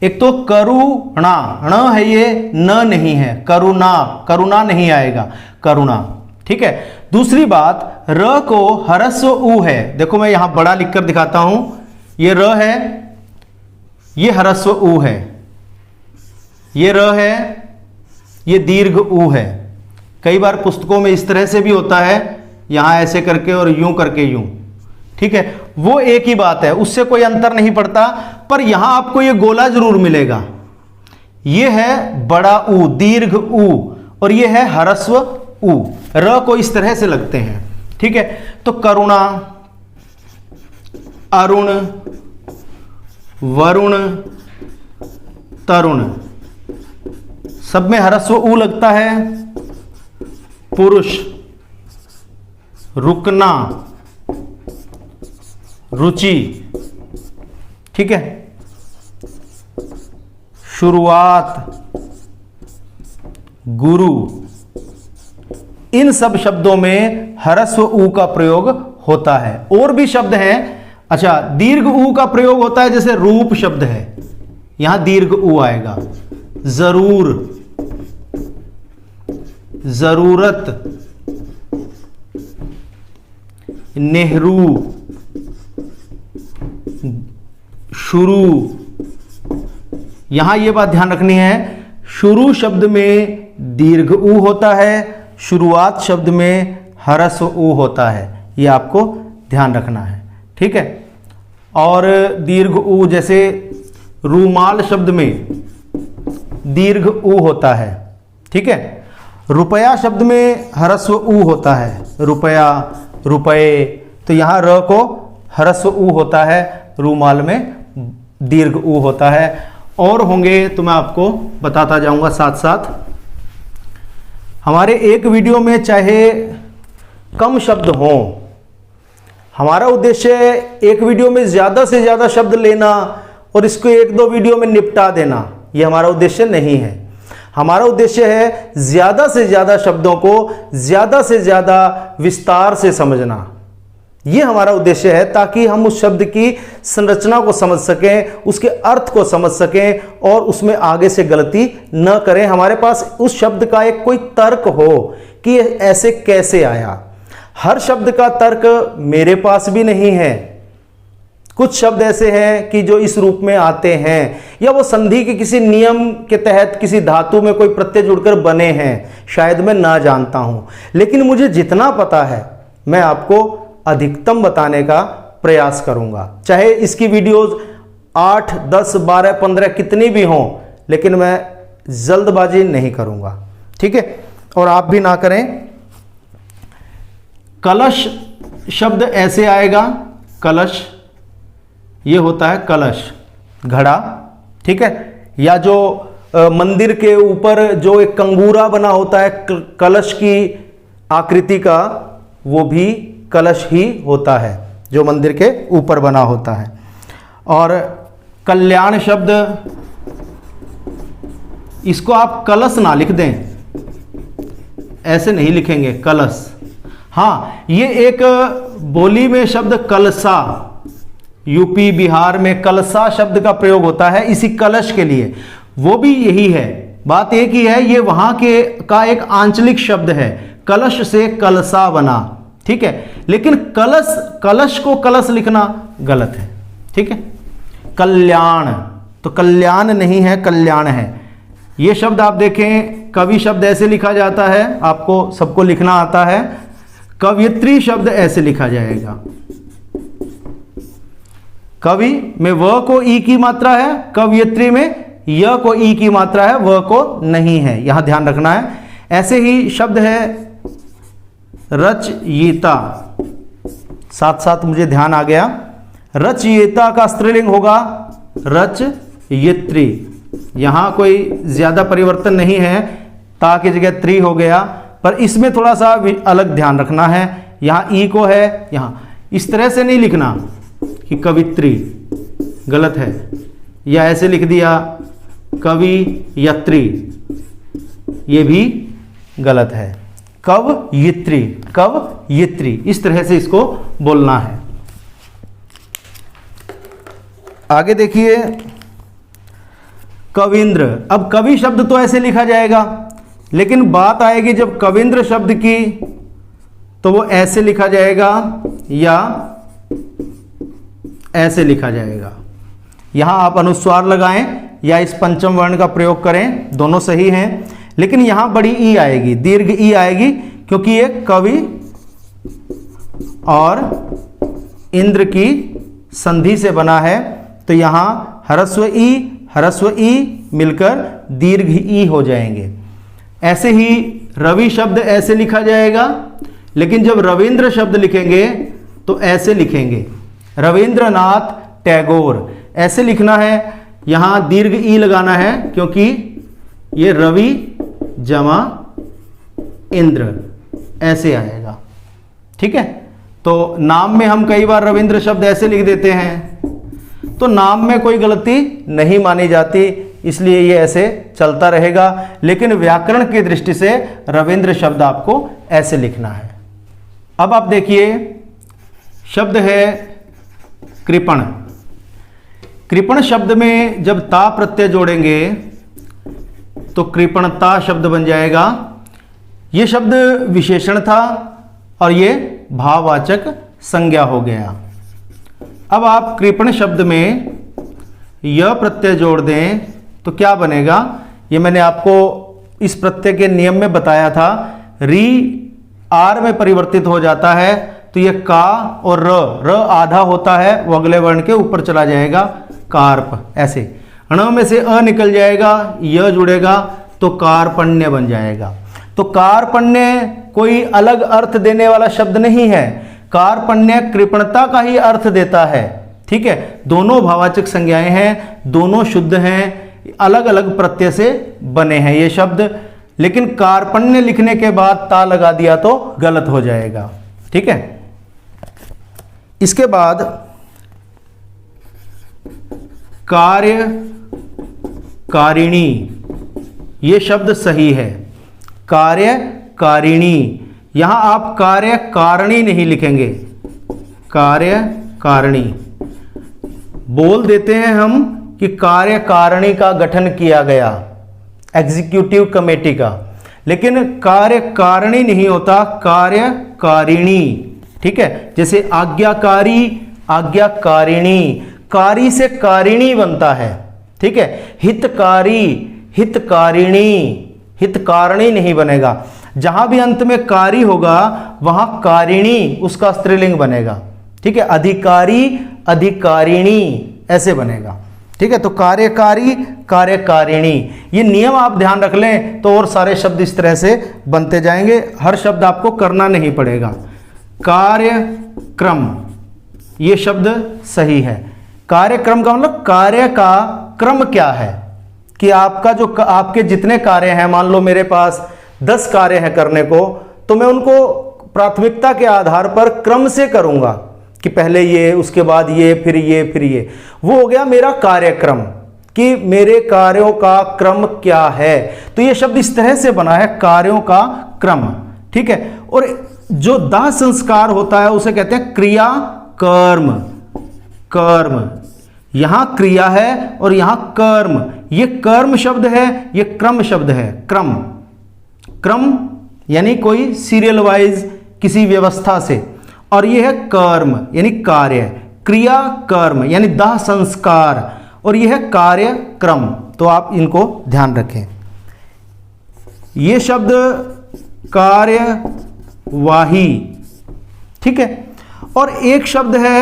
एक तो करुणा, ण है ये, न नहीं है, करुणा, करुणा नहीं आएगा, करुणा, ठीक है। दूसरी बात, र को ह्रस्व उ है। देखो मैं यहां बड़ा लिखकर दिखाता हूं, ये र है, ये ह्रस्व उ है, ये र है, ये दीर्घ उ है। कई बार पुस्तकों में इस तरह से भी होता है, यहां ऐसे करके और यूं करके यूं, ठीक है। वो एक ही बात है, उससे कोई अंतर नहीं पड़ता, पर यहां आपको ये गोला जरूर मिलेगा। ये है बड़ा ऊ, दीर्घ ऊ, और ये है ह्रस्व ऊ। र को इस तरह से लगते हैं, ठीक है। तो करुणा, अरुण, वरुण, तरुण, सब में ह्रस्व ऊ लगता है। पुरुष, रुकना, रुचि, ठीक है। शुरुआत, गुरु, इन सब शब्दों में ह्रस्व ऊ का प्रयोग होता है। और भी शब्द हैं। अच्छा, दीर्घ ऊ का प्रयोग होता है, जैसे रूप शब्द है, यहां दीर्घ ऊ आएगा। जरूर, जरूरत, नेहरू, शुरू, यहां यह बात ध्यान रखनी है, शुरू शब्द में दीर्घ ऊ होता है, शुरुआत शब्द में ह्रस्व ऊ होता है, यह आपको ध्यान रखना है, ठीक है। और दीर्घ ऊ, जैसे रूमाल शब्द में दीर्घ ऊ होता है, ठीक है। रुपया शब्द में ह्रस्व ऊ होता है, रुपया, रुपए, तो यहाँ र को ह्रस्व ऊ होता है, रूमाल में दीर्घ ऊ होता है। और होंगे तो मैं आपको बताता जाऊंगा साथ साथ। हमारे एक वीडियो में चाहे कम शब्द हों, हमारा उद्देश्य एक वीडियो में ज़्यादा से ज़्यादा शब्द लेना और इसको एक दो वीडियो में निपटा देना, ये हमारा उद्देश्य नहीं है। हमारा उद्देश्य है ज़्यादा से ज़्यादा शब्दों को ज़्यादा से ज़्यादा विस्तार से समझना, ये हमारा उद्देश्य है, ताकि हम उस शब्द की संरचना को समझ सकें, उसके अर्थ को समझ सकें और उसमें आगे से गलती न करें। हमारे पास उस शब्द का एक कोई तर्क हो कि ऐसे कैसे आया। हर शब्द का तर्क मेरे पास भी नहीं है। कुछ शब्द ऐसे हैं कि जो इस रूप में आते हैं, या वो संधि के किसी नियम के तहत किसी धातु में कोई प्रत्यय जुड़कर बने हैं, शायद मैं ना जानता हूं, लेकिन मुझे जितना पता है मैं आपको अधिकतम बताने का प्रयास करूंगा। चाहे इसकी वीडियोस 8, 10, 12, 15 कितनी भी हों, लेकिन मैं जल्दबाजी नहीं करूंगा, ठीक है, और आप भी ना करें। कलश शब्द ऐसे आएगा, कलश, ये होता है कलश, घड़ा, ठीक है, या जो मंदिर के ऊपर जो एक कंगूरा बना होता है कलश की आकृति का, वो भी कलश ही होता है, जो मंदिर के ऊपर बना होता है। और कल्याण शब्द, इसको आप कलश ना लिख दें, ऐसे नहीं लिखेंगे, कलश। हाँ, ये एक बोली में शब्द कलसा, यूपी बिहार में कलसा शब्द का प्रयोग होता है इसी कलश के लिए, वो भी यही है। बात एक ही है, ये वहां के का एक आंचलिक शब्द है, कलश से कलसा बना, ठीक है, लेकिन कलश, कलश को कलश लिखना गलत है, ठीक है। कल्याण, तो कल्याण नहीं है, कल्याण है। ये शब्द आप देखें, कवि शब्द ऐसे लिखा जाता है, आपको सबको लिखना आता है। कवयित्री शब्द ऐसे लिखा जाएगा, कवि में व को ई की मात्रा है, कवयित्री में य को ई की मात्रा है, व को नहीं है, यहां ध्यान रखना है। ऐसे ही शब्द है रचयिता, साथ साथ मुझे ध्यान आ गया, रचयिता का स्त्रीलिंग होगा रचयित्री। यहां कोई ज्यादा परिवर्तन नहीं है, ता की जगह त्री हो गया, पर इसमें थोड़ा सा अलग ध्यान रखना है। यहां ई को है, यहां इस तरह से नहीं लिखना कि कवित्री, गलत है, या ऐसे लिख दिया कवियत्री, ये भी गलत है। कवयित्री, कवयित्री, इस तरह से इसको बोलना है। आगे देखिए कविंद्र। अब कवि शब्द तो ऐसे लिखा जाएगा, लेकिन बात आएगी जब कविंद्र शब्द की, तो वो ऐसे लिखा जाएगा या ऐसे लिखा जाएगा। यहां आप अनुस्वार लगाएं या इस पंचम वर्ण का प्रयोग करें, दोनों सही हैं, लेकिन यहां बड़ी ई आएगी, दीर्घ ई आएगी, क्योंकि ये कवि और इंद्र की संधि से बना है, तो यहां ह्रस्व ई मिलकर दीर्घ ई हो जाएंगे। ऐसे ही रवि शब्द ऐसे लिखा जाएगा, लेकिन जब रविंद्र शब्द लिखेंगे तो ऐसे लिखेंगे, रविंद्रनाथ टैगोर, ऐसे लिखना है। यहां दीर्घ ई लगाना है, क्योंकि ये रवि जमा इंद्र ऐसे आएगा, ठीक है। तो नाम में हम कई बार रविंद्र शब्द ऐसे लिख देते हैं, तो नाम में कोई गलती नहीं मानी जाती, इसलिए ये ऐसे चलता रहेगा, लेकिन व्याकरण की दृष्टि से रविंद्र शब्द आपको ऐसे लिखना है। अब आप देखिए शब्द है कृपण। कृपण शब्द में जब ता प्रत्यय जोड़ेंगे तो कृपणता शब्द बन जाएगा। ये शब्द विशेषण था और ये भाववाचक संज्ञा हो गया। अब आप कृपण शब्द में यह प्रत्यय जोड़ दें तो क्या बनेगा, ये मैंने आपको इस प्रत्यय के नियम में बताया था। री आर में परिवर्तित हो जाता है, तो ये का और र आधा होता है, वो अगले वर्ण के ऊपर चला जाएगा, कार्प। ऐसे ण में से अ निकल जाएगा, य जुड़ेगा तो कार्पण्य बन जाएगा। तो कार्पण्य कोई अलग अर्थ देने वाला शब्द नहीं है, कार्पण्य कृपणता का ही अर्थ देता है। ठीक है, दोनों भाववाचक संज्ञाएं हैं, दोनों शुद्ध हैं, अलग अलग प्रत्यय से बने हैं ये शब्द, लेकिन कार्पण्य लिखने के बाद ता लगा दिया तो गलत हो जाएगा। ठीक है, इसके बाद कार्य कारिणी, ये शब्द सही है, कार्य कारिणी। यहां आप कार्य कारिणी नहीं लिखेंगे, कार्य कारिणी बोल देते हैं हम कि कार्य कारिणी का गठन किया गया एग्जीक्यूटिव कमेटी का, लेकिन कार्य कारिणी नहीं होता, कार्य कारिणी। ठीक है, जैसे आज्ञाकारी, आज्ञाकारिणी, कारी से कारिणी बनता है। ठीक है, हितकारी, हितकारिणी, हितकारिणी नहीं बनेगा। जहां भी अंत में कारी होगा वहां कारिणी उसका स्त्रीलिंग बनेगा। ठीक है, अधिकारी, अधिकारिणी ऐसे बनेगा। ठीक है, तो कार्यकारी, कार्यकारिणी, ये नियम आप ध्यान रख लें तो और सारे शब्द इस तरह से बनते जाएंगे, हर शब्द आपको करना नहीं पड़ेगा। कार्यक्रम, ये शब्द सही है। कार्यक्रम का मतलब कार्य का क्रम क्या है, कि आपका जो आपके जितने कार्य हैं, मान लो मेरे पास 10 कार्य हैं करने को, तो मैं उनको प्राथमिकता के आधार पर क्रम से करूंगा कि पहले ये, उसके बाद ये, फिर ये, फिर ये। वो हो गया मेरा कार्यक्रम, कि मेरे कार्यों का क्रम क्या है। तो ये शब्द इस तरह से बना है, कार्यों का क्रम। ठीक है, और जो दाह संस्कार होता है उसे कहते हैं क्रिया कर्म। कर्म, यहां क्रिया है और यहां कर्म, ये कर्म शब्द है, ये क्रम शब्द है। क्रम, क्रम यानी कोई सीरियल वाइज किसी व्यवस्था से, और यह है कर्म यानी कार्य, क्रिया कर्म यानी दाह संस्कार, और यह है कार्य क्रम। तो आप इनको ध्यान रखें। ये शब्द कार्यवाही। ठीक है, और एक शब्द है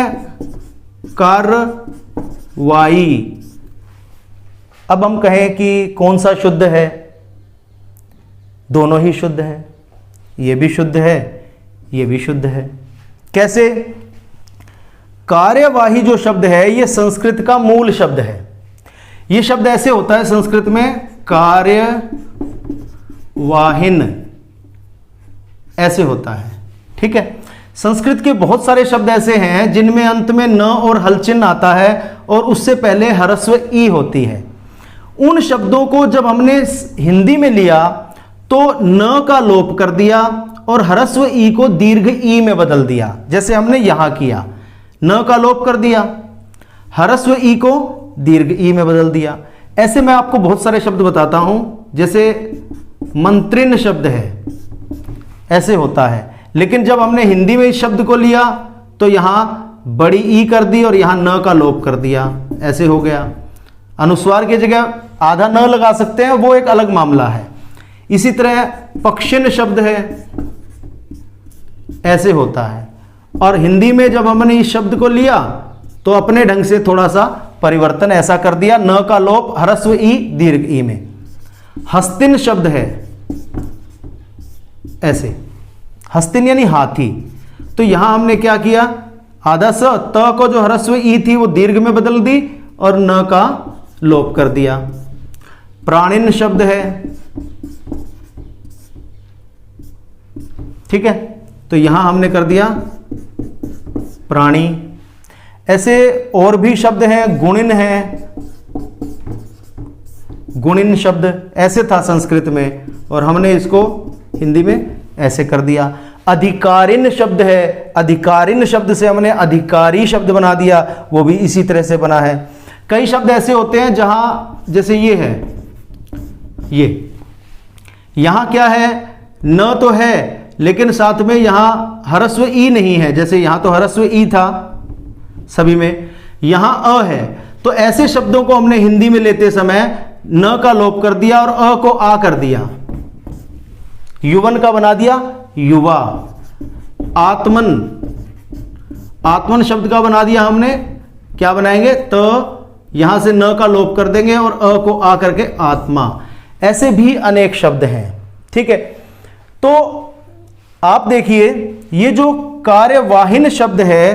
कार्यवाही। अब हम कहें कि कौन सा शुद्ध है, दोनों ही शुद्ध है, ये भी शुद्ध है, ये भी शुद्ध है। कैसे? कार्यवाही जो शब्द है ये संस्कृत का मूल शब्द है। ये शब्द ऐसे होता है संस्कृत में, कार्यवाहिन ऐसे होता है। ठीक है, संस्कृत के बहुत सारे शब्द ऐसे हैं जिनमें अंत में न और हल चिन्ह आता है और उससे पहले ह्रस्व ई होती है। उन शब्दों को जब हमने हिंदी में लिया तो न का लोप कर दिया और ह्रस्व ई को दीर्घ ई में बदल दिया, जैसे हमने यहां किया, न का लोप कर दिया, ह्रस्व ई को दीर्घ ई में बदल दिया। ऐसे मैं आपको बहुत सारे शब्द बताता हूं, जैसे मंत्रिण शब्द है, ऐसे होता है, लेकिन जब हमने हिंदी में इस शब्द को लिया तो यहां बड़ी ई कर दी और यहां न का लोप कर दिया, ऐसे हो गया। अनुस्वार की जगह आधा न लगा सकते हैं, वो एक अलग मामला है। इसी तरह पक्षिण शब्द है, ऐसे होता है। और हिंदी में जब हमने इस शब्द को लिया तो अपने ढंग से थोड़ा सा परिवर्तन ऐसा कर दिया, न का लोप ह्रस्व ई दीर्घ ई में। हस्तिन शब्द है, ऐसे, हस्तिन यानी हाथी। तो यहां हमने क्या किया, आधा स त को जो ह्रस्व ई थी वो दीर्घ में बदल दी और न का लोप कर दिया। प्राणिन शब्द है, ठीक है, तो यहां हमने कर दिया प्राणी। ऐसे और भी शब्द हैं, गुणिन है, गुणिन शब्द ऐसे था संस्कृत में और हमने इसको हिंदी में ऐसे कर दिया। अधिकारिन शब्द है, अधिकारिन शब्द से हमने अधिकारी शब्द बना दिया, वो भी इसी तरह से बना है। कई शब्द ऐसे होते हैं जहां, जैसे ये है, ये यहां क्या है, न तो है लेकिन साथ में यहां ह्रस्व ई नहीं है, जैसे यहां तो ह्रस्व ई था सभी में, यहां अ है। तो ऐसे शब्दों को हमने हिंदी में लेते समय न का लोप कर दिया और अ को आ कर दिया, युवन का बना दिया युवा। आत्मन आत्मन शब्द का बना दिया हमने, क्या बनाएंगे, तो यहां से न का लोप कर देंगे और अ को आ करके आत्मा। ऐसे भी अनेक शब्द हैं, ठीक है। तो आप देखिए ये जो कार्यवाहिन शब्द है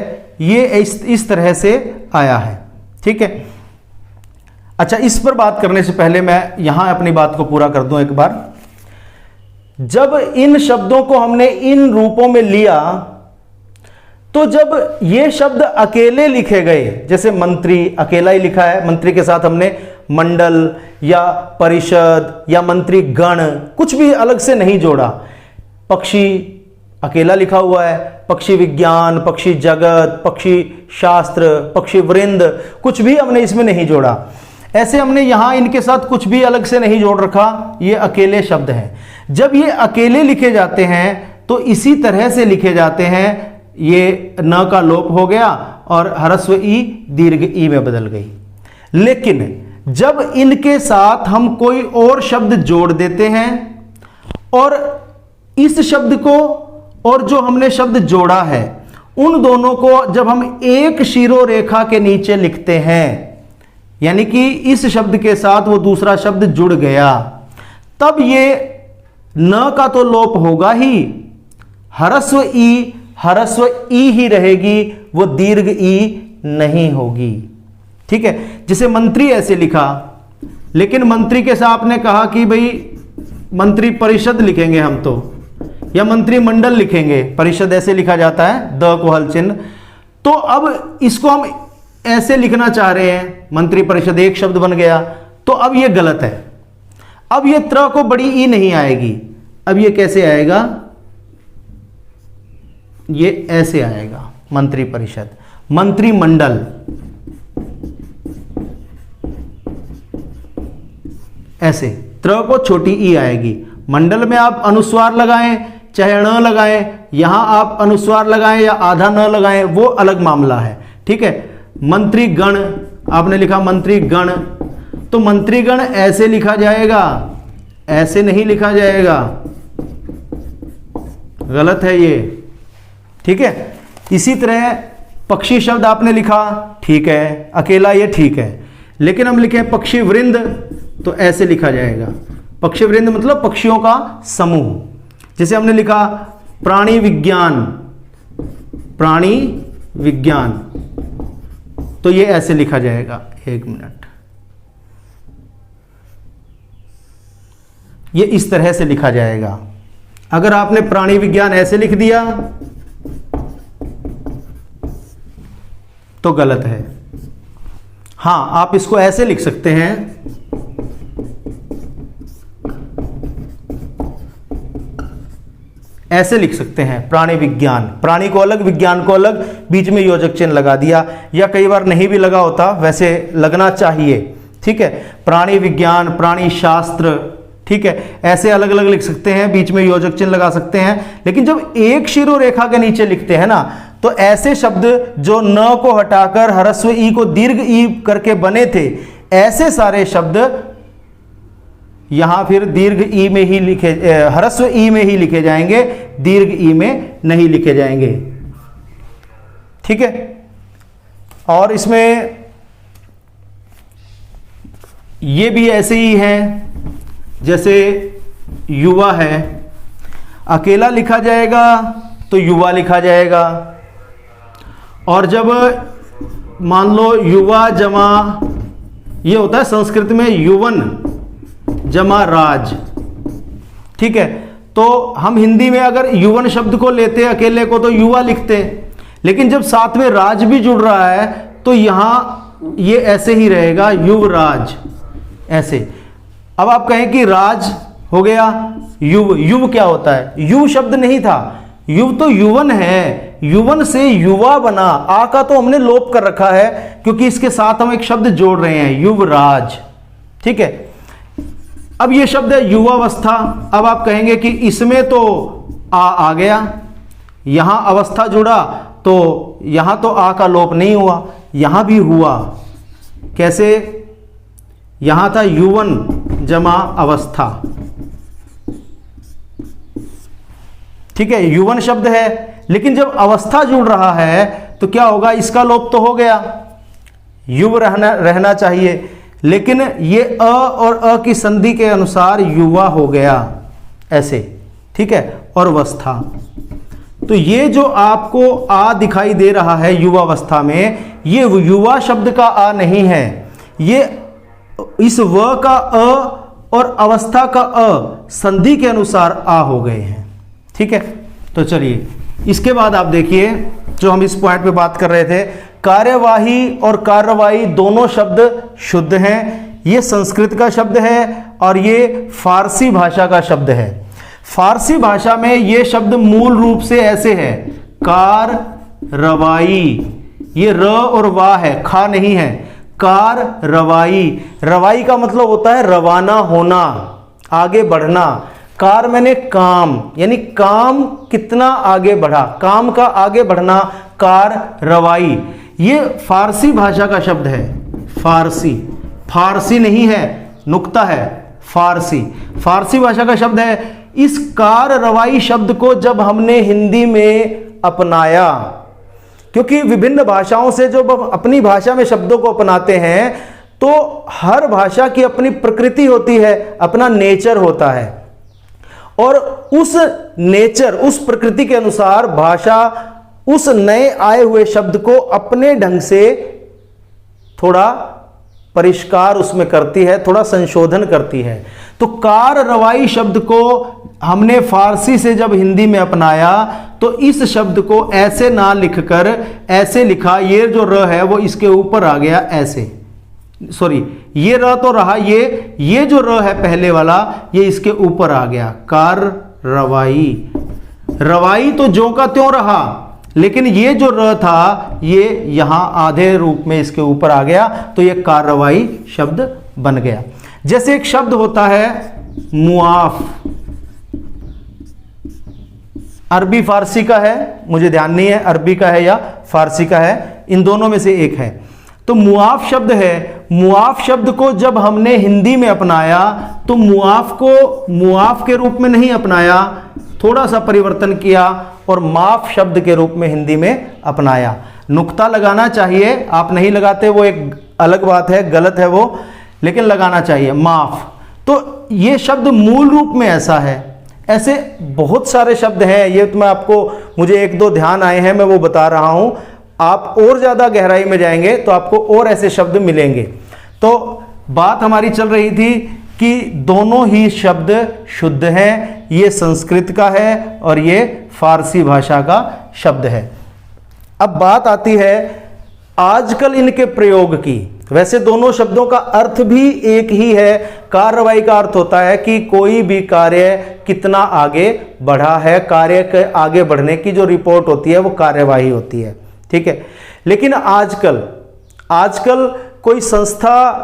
ये इस तरह से आया है, ठीक है। अच्छा, इस पर बात करने से पहले मैं यहां अपनी बात को पूरा कर दूं एक बार। जब इन शब्दों को हमने इन रूपों में लिया तो जब ये शब्द अकेले लिखे गए, जैसे मंत्री अकेला ही लिखा है, मंत्री के साथ हमने मंडल या परिषद या मंत्री गण कुछ भी अलग से नहीं जोड़ा। पक्षी अकेला लिखा हुआ है, पक्षी विज्ञान, पक्षी जगत, पक्षी शास्त्र, पक्षी वृंद, कुछ भी हमने इसमें नहीं जोड़ा। ऐसे हमने यहां इनके साथ कुछ भी अलग से नहीं जोड़ रखा, ये अकेले शब्द हैं। जब ये अकेले लिखे जाते हैं तो इसी तरह से लिखे जाते हैं, ये न का लोप हो गया और ह्रस्व ई दीर्घ ई में बदल गई। लेकिन जब इनके साथ हम कोई और शब्द जोड़ देते हैं और इस शब्द को और जो हमने शब्द जोड़ा है उन दोनों को जब हम एक शिरोरेखा के नीचे लिखते हैं, यानी कि इस शब्द के साथ वो दूसरा शब्द जुड़ गया, तब ये न का तो लोप होगा ही, ह्रस्व ई ही रहेगी, वो दीर्घ ई नहीं होगी, ठीक है। जिसे मंत्री ऐसे लिखा, लेकिन मंत्री के साथ आपने कहा कि भाई मंत्री परिषद लिखेंगे हम तो, या मंत्रिमंडल लिखेंगे, परिषद ऐसे लिखा जाता है, द को हल चिन्ह। तो अब इसको हम ऐसे लिखना चाह रहे हैं, मंत्री परिषद एक शब्द बन गया, तो अब ये गलत है। अब ये त्र को बड़ी ई नहीं आएगी, अब ये कैसे आएगा, ये ऐसे आएगा, मंत्री परिषद, मंत्रिमंडल, ऐसे त्र को छोटी ई आएगी। मंडल में आप अनुस्वार लगाएं चाहे न लगाएं, यहां आप अनुस्वार लगाएं या आधा न लगाएं, वो अलग मामला है, ठीक है। मंत्रीगण आपने लिखा मंत्रीगण, तो मंत्रीगण ऐसे लिखा जाएगा, ऐसे नहीं लिखा जाएगा, गलत है ये, ठीक है। इसी तरह पक्षी शब्द आपने लिखा, ठीक है, अकेला ये ठीक है, लेकिन हम लिखें पक्षी वृंद तो ऐसे लिखा जाएगा। पक्षी वृंद मतलब पक्षियों का समूह। जैसे हमने लिखा प्राणी विज्ञान, प्राणी विज्ञान, तो ये ऐसे लिखा जाएगा, एक मिनट, ये इस तरह से लिखा जाएगा। अगर आपने प्राणी विज्ञान ऐसे लिख दिया तो गलत है। हां, आप इसको ऐसे लिख सकते हैं, ऐसे लिख सकते हैं, प्राणी विज्ञान, प्राणी को अलग विज्ञान को अलग, बीच में योजक चिन्ह लगा दिया, या कई बार नहीं भी लगा होता, वैसे लगना चाहिए, ठीक है। प्राणी विज्ञान, प्राणी शास्त्र, ठीक है, ऐसे अलग अलग लिख सकते हैं, बीच में योजक चिन्ह लगा सकते हैं। लेकिन जब एक शिरोरेखा के नीचे लिखते हैं ना, तो ऐसे शब्द जो न को हटाकर ह्रस्व ई को दीर्घ ई करके बने थे, ऐसे सारे शब्द यहां फिर दीर्घ ई में ही लिखे, ह्रस्व ई में ही लिखे जाएंगे, दीर्घ ई में नहीं लिखे जाएंगे, ठीक है। और इसमें ये भी ऐसे ही है, जैसे युवा है, अकेला लिखा जाएगा तो युवा लिखा जाएगा, और जब मान लो युवा जमा, ये होता है संस्कृत में युवन जमा राज, ठीक है। तो हम हिंदी में अगर युवन शब्द को लेते अकेले को तो युवा लिखते, लेकिन जब साथ में राज भी जुड़ रहा है तो यहां ये ऐसे ही रहेगा, युवराज, ऐसे। अब आप कहें कि राज हो गया, युव, युव क्या होता है, युव शब्द नहीं था, युव तो युवन है, युवन से युवा बना, आ का तो हमने लोप कर रखा है क्योंकि इसके साथ हम एक शब्द जोड़ रहे हैं, युवराज, ठीक है। अब ये शब्द है युवावस्था, अब आप कहेंगे कि इसमें तो आ गया, यहां अवस्था जुड़ा तो यहां तो आ का लोप नहीं हुआ, यहां भी हुआ, कैसे, यहां था युवन जमा अवस्था, ठीक है, युवन शब्द है, लेकिन जब अवस्था जुड़ रहा है तो क्या होगा, इसका लोप तो हो गया, युव रहना चाहिए, लेकिन ये अ और अ की संधि के अनुसार युवा हो गया ऐसे, ठीक है। और वस्था, तो ये जो आपको आ दिखाई दे रहा है युवावस्था में, ये युवा शब्द का आ नहीं है, ये इस व का अ और अवस्था का अ संधि के अनुसार आ हो गए हैं, ठीक है। तो चलिए इसके बाद आप देखिए, जो हम इस पॉइंट पे बात कर रहे थे, कार्यवाही और कार्रवाई दोनों शब्द शुद्ध हैं। ये संस्कृत का शब्द है और ये फारसी भाषा का शब्द है। फारसी भाषा में ये शब्द मूल रूप से ऐसे है, कार रवाई, ये र और वा है, खा नहीं है, कार रवाई। रवाई का मतलब होता है रवाना होना, आगे बढ़ना। कार मैंने काम, यानी काम कितना आगे बढ़ा, काम का आगे बढ़ना, कार रवाई। ये फारसी भाषा का शब्द है, फारसी, फारसी नहीं है, नुक्ता है, फारसी, फारसी भाषा का शब्द है। इस कार रवाई शब्द को जब हमने हिंदी में अपनाया, क्योंकि विभिन्न भाषाओं से जब अपनी भाषा में शब्दों को अपनाते हैं तो हर भाषा की अपनी प्रकृति होती है, अपना नेचर होता है, और उस नेचर, उस प्रकृति के अनुसार भाषा उस नए आए हुए शब्द को अपने ढंग से थोड़ा परिष्कार उसमें करती है, थोड़ा संशोधन करती है। तो कार रवाई शब्द को हमने फारसी से जब हिंदी में अपनाया तो इस शब्द को ऐसे ना लिखकर ऐसे लिखा, ये जो र है वो इसके ऊपर आ गया ऐसे, सॉरी ये र तो रहा, ये जो र है पहले वाला ये इसके ऊपर आ गया, कार रवाई। रवाई तो ज्यों का त्यों रहा, लेकिन ये जो र था ये यहां आधे रूप में इसके ऊपर आ गया, तो ये कार्रवाई शब्द बन गया। जैसे एक शब्द होता है मुआफ, अरबी फारसी का है, मुझे ध्यान नहीं है अरबी का है या फारसी का है, इन दोनों में से एक है। तो मुआफ शब्द है, मुआफ शब्द को जब हमने हिंदी में अपनाया तो मुआफ को मुआफ के रूप में नहीं अपनाया, थोड़ा सा परिवर्तन किया और माफ शब्द के रूप में हिंदी में अपनाया। नुक्ता लगाना चाहिए, आप नहीं लगाते वो एक अलग बात है, गलत है वो, लेकिन लगाना चाहिए माफ। तो ये शब्द मूल रूप में ऐसा है। ऐसे बहुत सारे शब्द हैं, ये तो मैं आपको, मुझे एक दो ध्यान आए हैं, मैं वो बता रहा हूं। आप और ज्यादा गहराई में जाएंगे तो आपको और ऐसे शब्द मिलेंगे। तो बात हमारी चल रही थी कि दोनों ही शब्द शुद्ध हैं, ये संस्कृत का है और ये फारसी भाषा का शब्द है। अब बात आती है आजकल इनके प्रयोग की। वैसे दोनों शब्दों का अर्थ भी एक ही है। कार्रवाई का अर्थ होता है कि कोई भी कार्य कितना आगे बढ़ा है, कार्य के आगे बढ़ने की जो रिपोर्ट होती है वो कार्यवाही होती है, ठीक है। लेकिन आजकल कोई संस्था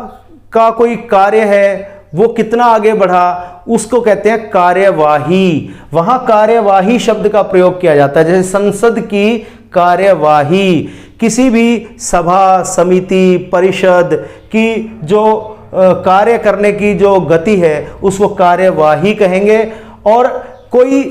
का कोई कार्य है वो कितना आगे बढ़ा, उसको कहते हैं कार्यवाही। वहां कार्यवाही शब्द का प्रयोग किया जाता है। जैसे संसद की कार्यवाही, किसी भी सभा समिति परिषद की जो कार्य करने की जो गति है उसको कार्यवाही कहेंगे। और कोई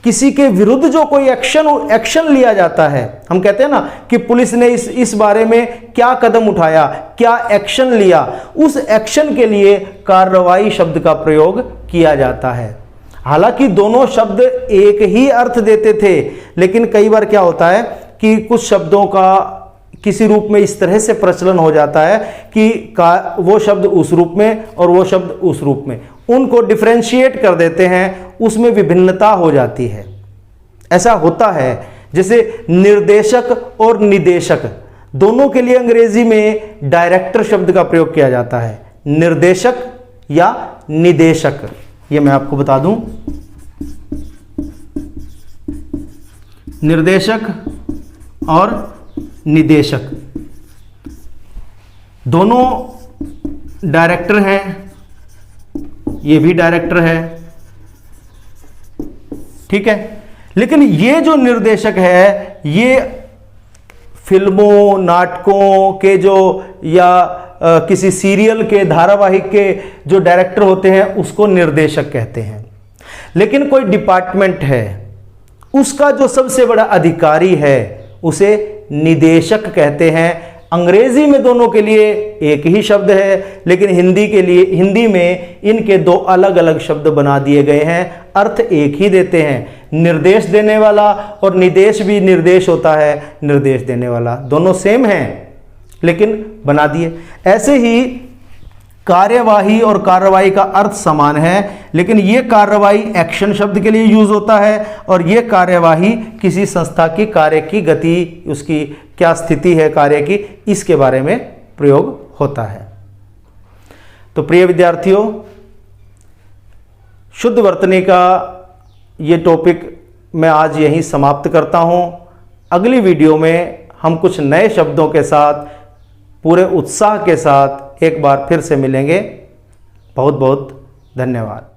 किसी के विरुद्ध जो कोई एक्शन लिया जाता है, हम कहते हैं ना कि पुलिस ने इस बारे में क्या कदम उठाया, क्या एक्शन लिया, उस एक्शन के लिए कार्रवाई शब्द का प्रयोग किया जाता है। हालांकि दोनों शब्द एक ही अर्थ देते थे, लेकिन कई बार क्या होता है कि कुछ शब्दों का किसी रूप में इस तरह से प्रचलन हो जाता है कि वो शब्द उस रूप में और वो शब्द उस रूप में, उनको डिफरेंशिएट कर देते हैं, उसमें विभिन्नता हो जाती है। ऐसा होता है। जैसे निर्देशक और निदेशक दोनों के लिए अंग्रेजी में डायरेक्टर शब्द का प्रयोग किया जाता है, निर्देशक या निदेशक। ये मैं आपको बता दूं, निर्देशक और निदेशक दोनों डायरेक्टर हैं, ये भी डायरेक्टर है, ठीक है। लेकिन ये जो निर्देशक है ये फिल्मों नाटकों के जो या किसी सीरियल के धारावाहिक के जो डायरेक्टर होते हैं उसको निर्देशक कहते हैं। लेकिन कोई डिपार्टमेंट है, उसका जो सबसे बड़ा अधिकारी है उसे निदेशक कहते हैं। अंग्रेजी में दोनों के लिए एक ही शब्द है, लेकिन हिंदी में इनके दो अलग अलग शब्द बना दिए गए हैं, अर्थ एक ही देते हैं। निर्देश देने वाला और निदेश भी निर्देश होता है, निर्देश देने वाला, दोनों सेम हैं लेकिन बना दिए। ऐसे ही कार्यवाही और कार्रवाई का अर्थ समान है, लेकिन ये कार्रवाई एक्शन शब्द के लिए यूज होता है और ये कार्यवाही किसी संस्था की कार्य की गति, उसकी क्या स्थिति है कार्य की, इसके बारे में प्रयोग होता है। तो प्रिय विद्यार्थियों, शुद्ध वर्तनी का ये टॉपिक मैं आज यहीं समाप्त करता हूँ। अगली वीडियो में हम कुछ नए शब्दों के साथ पूरे उत्साह के साथ एक बार फिर से मिलेंगे। बहुत बहुत धन्यवाद।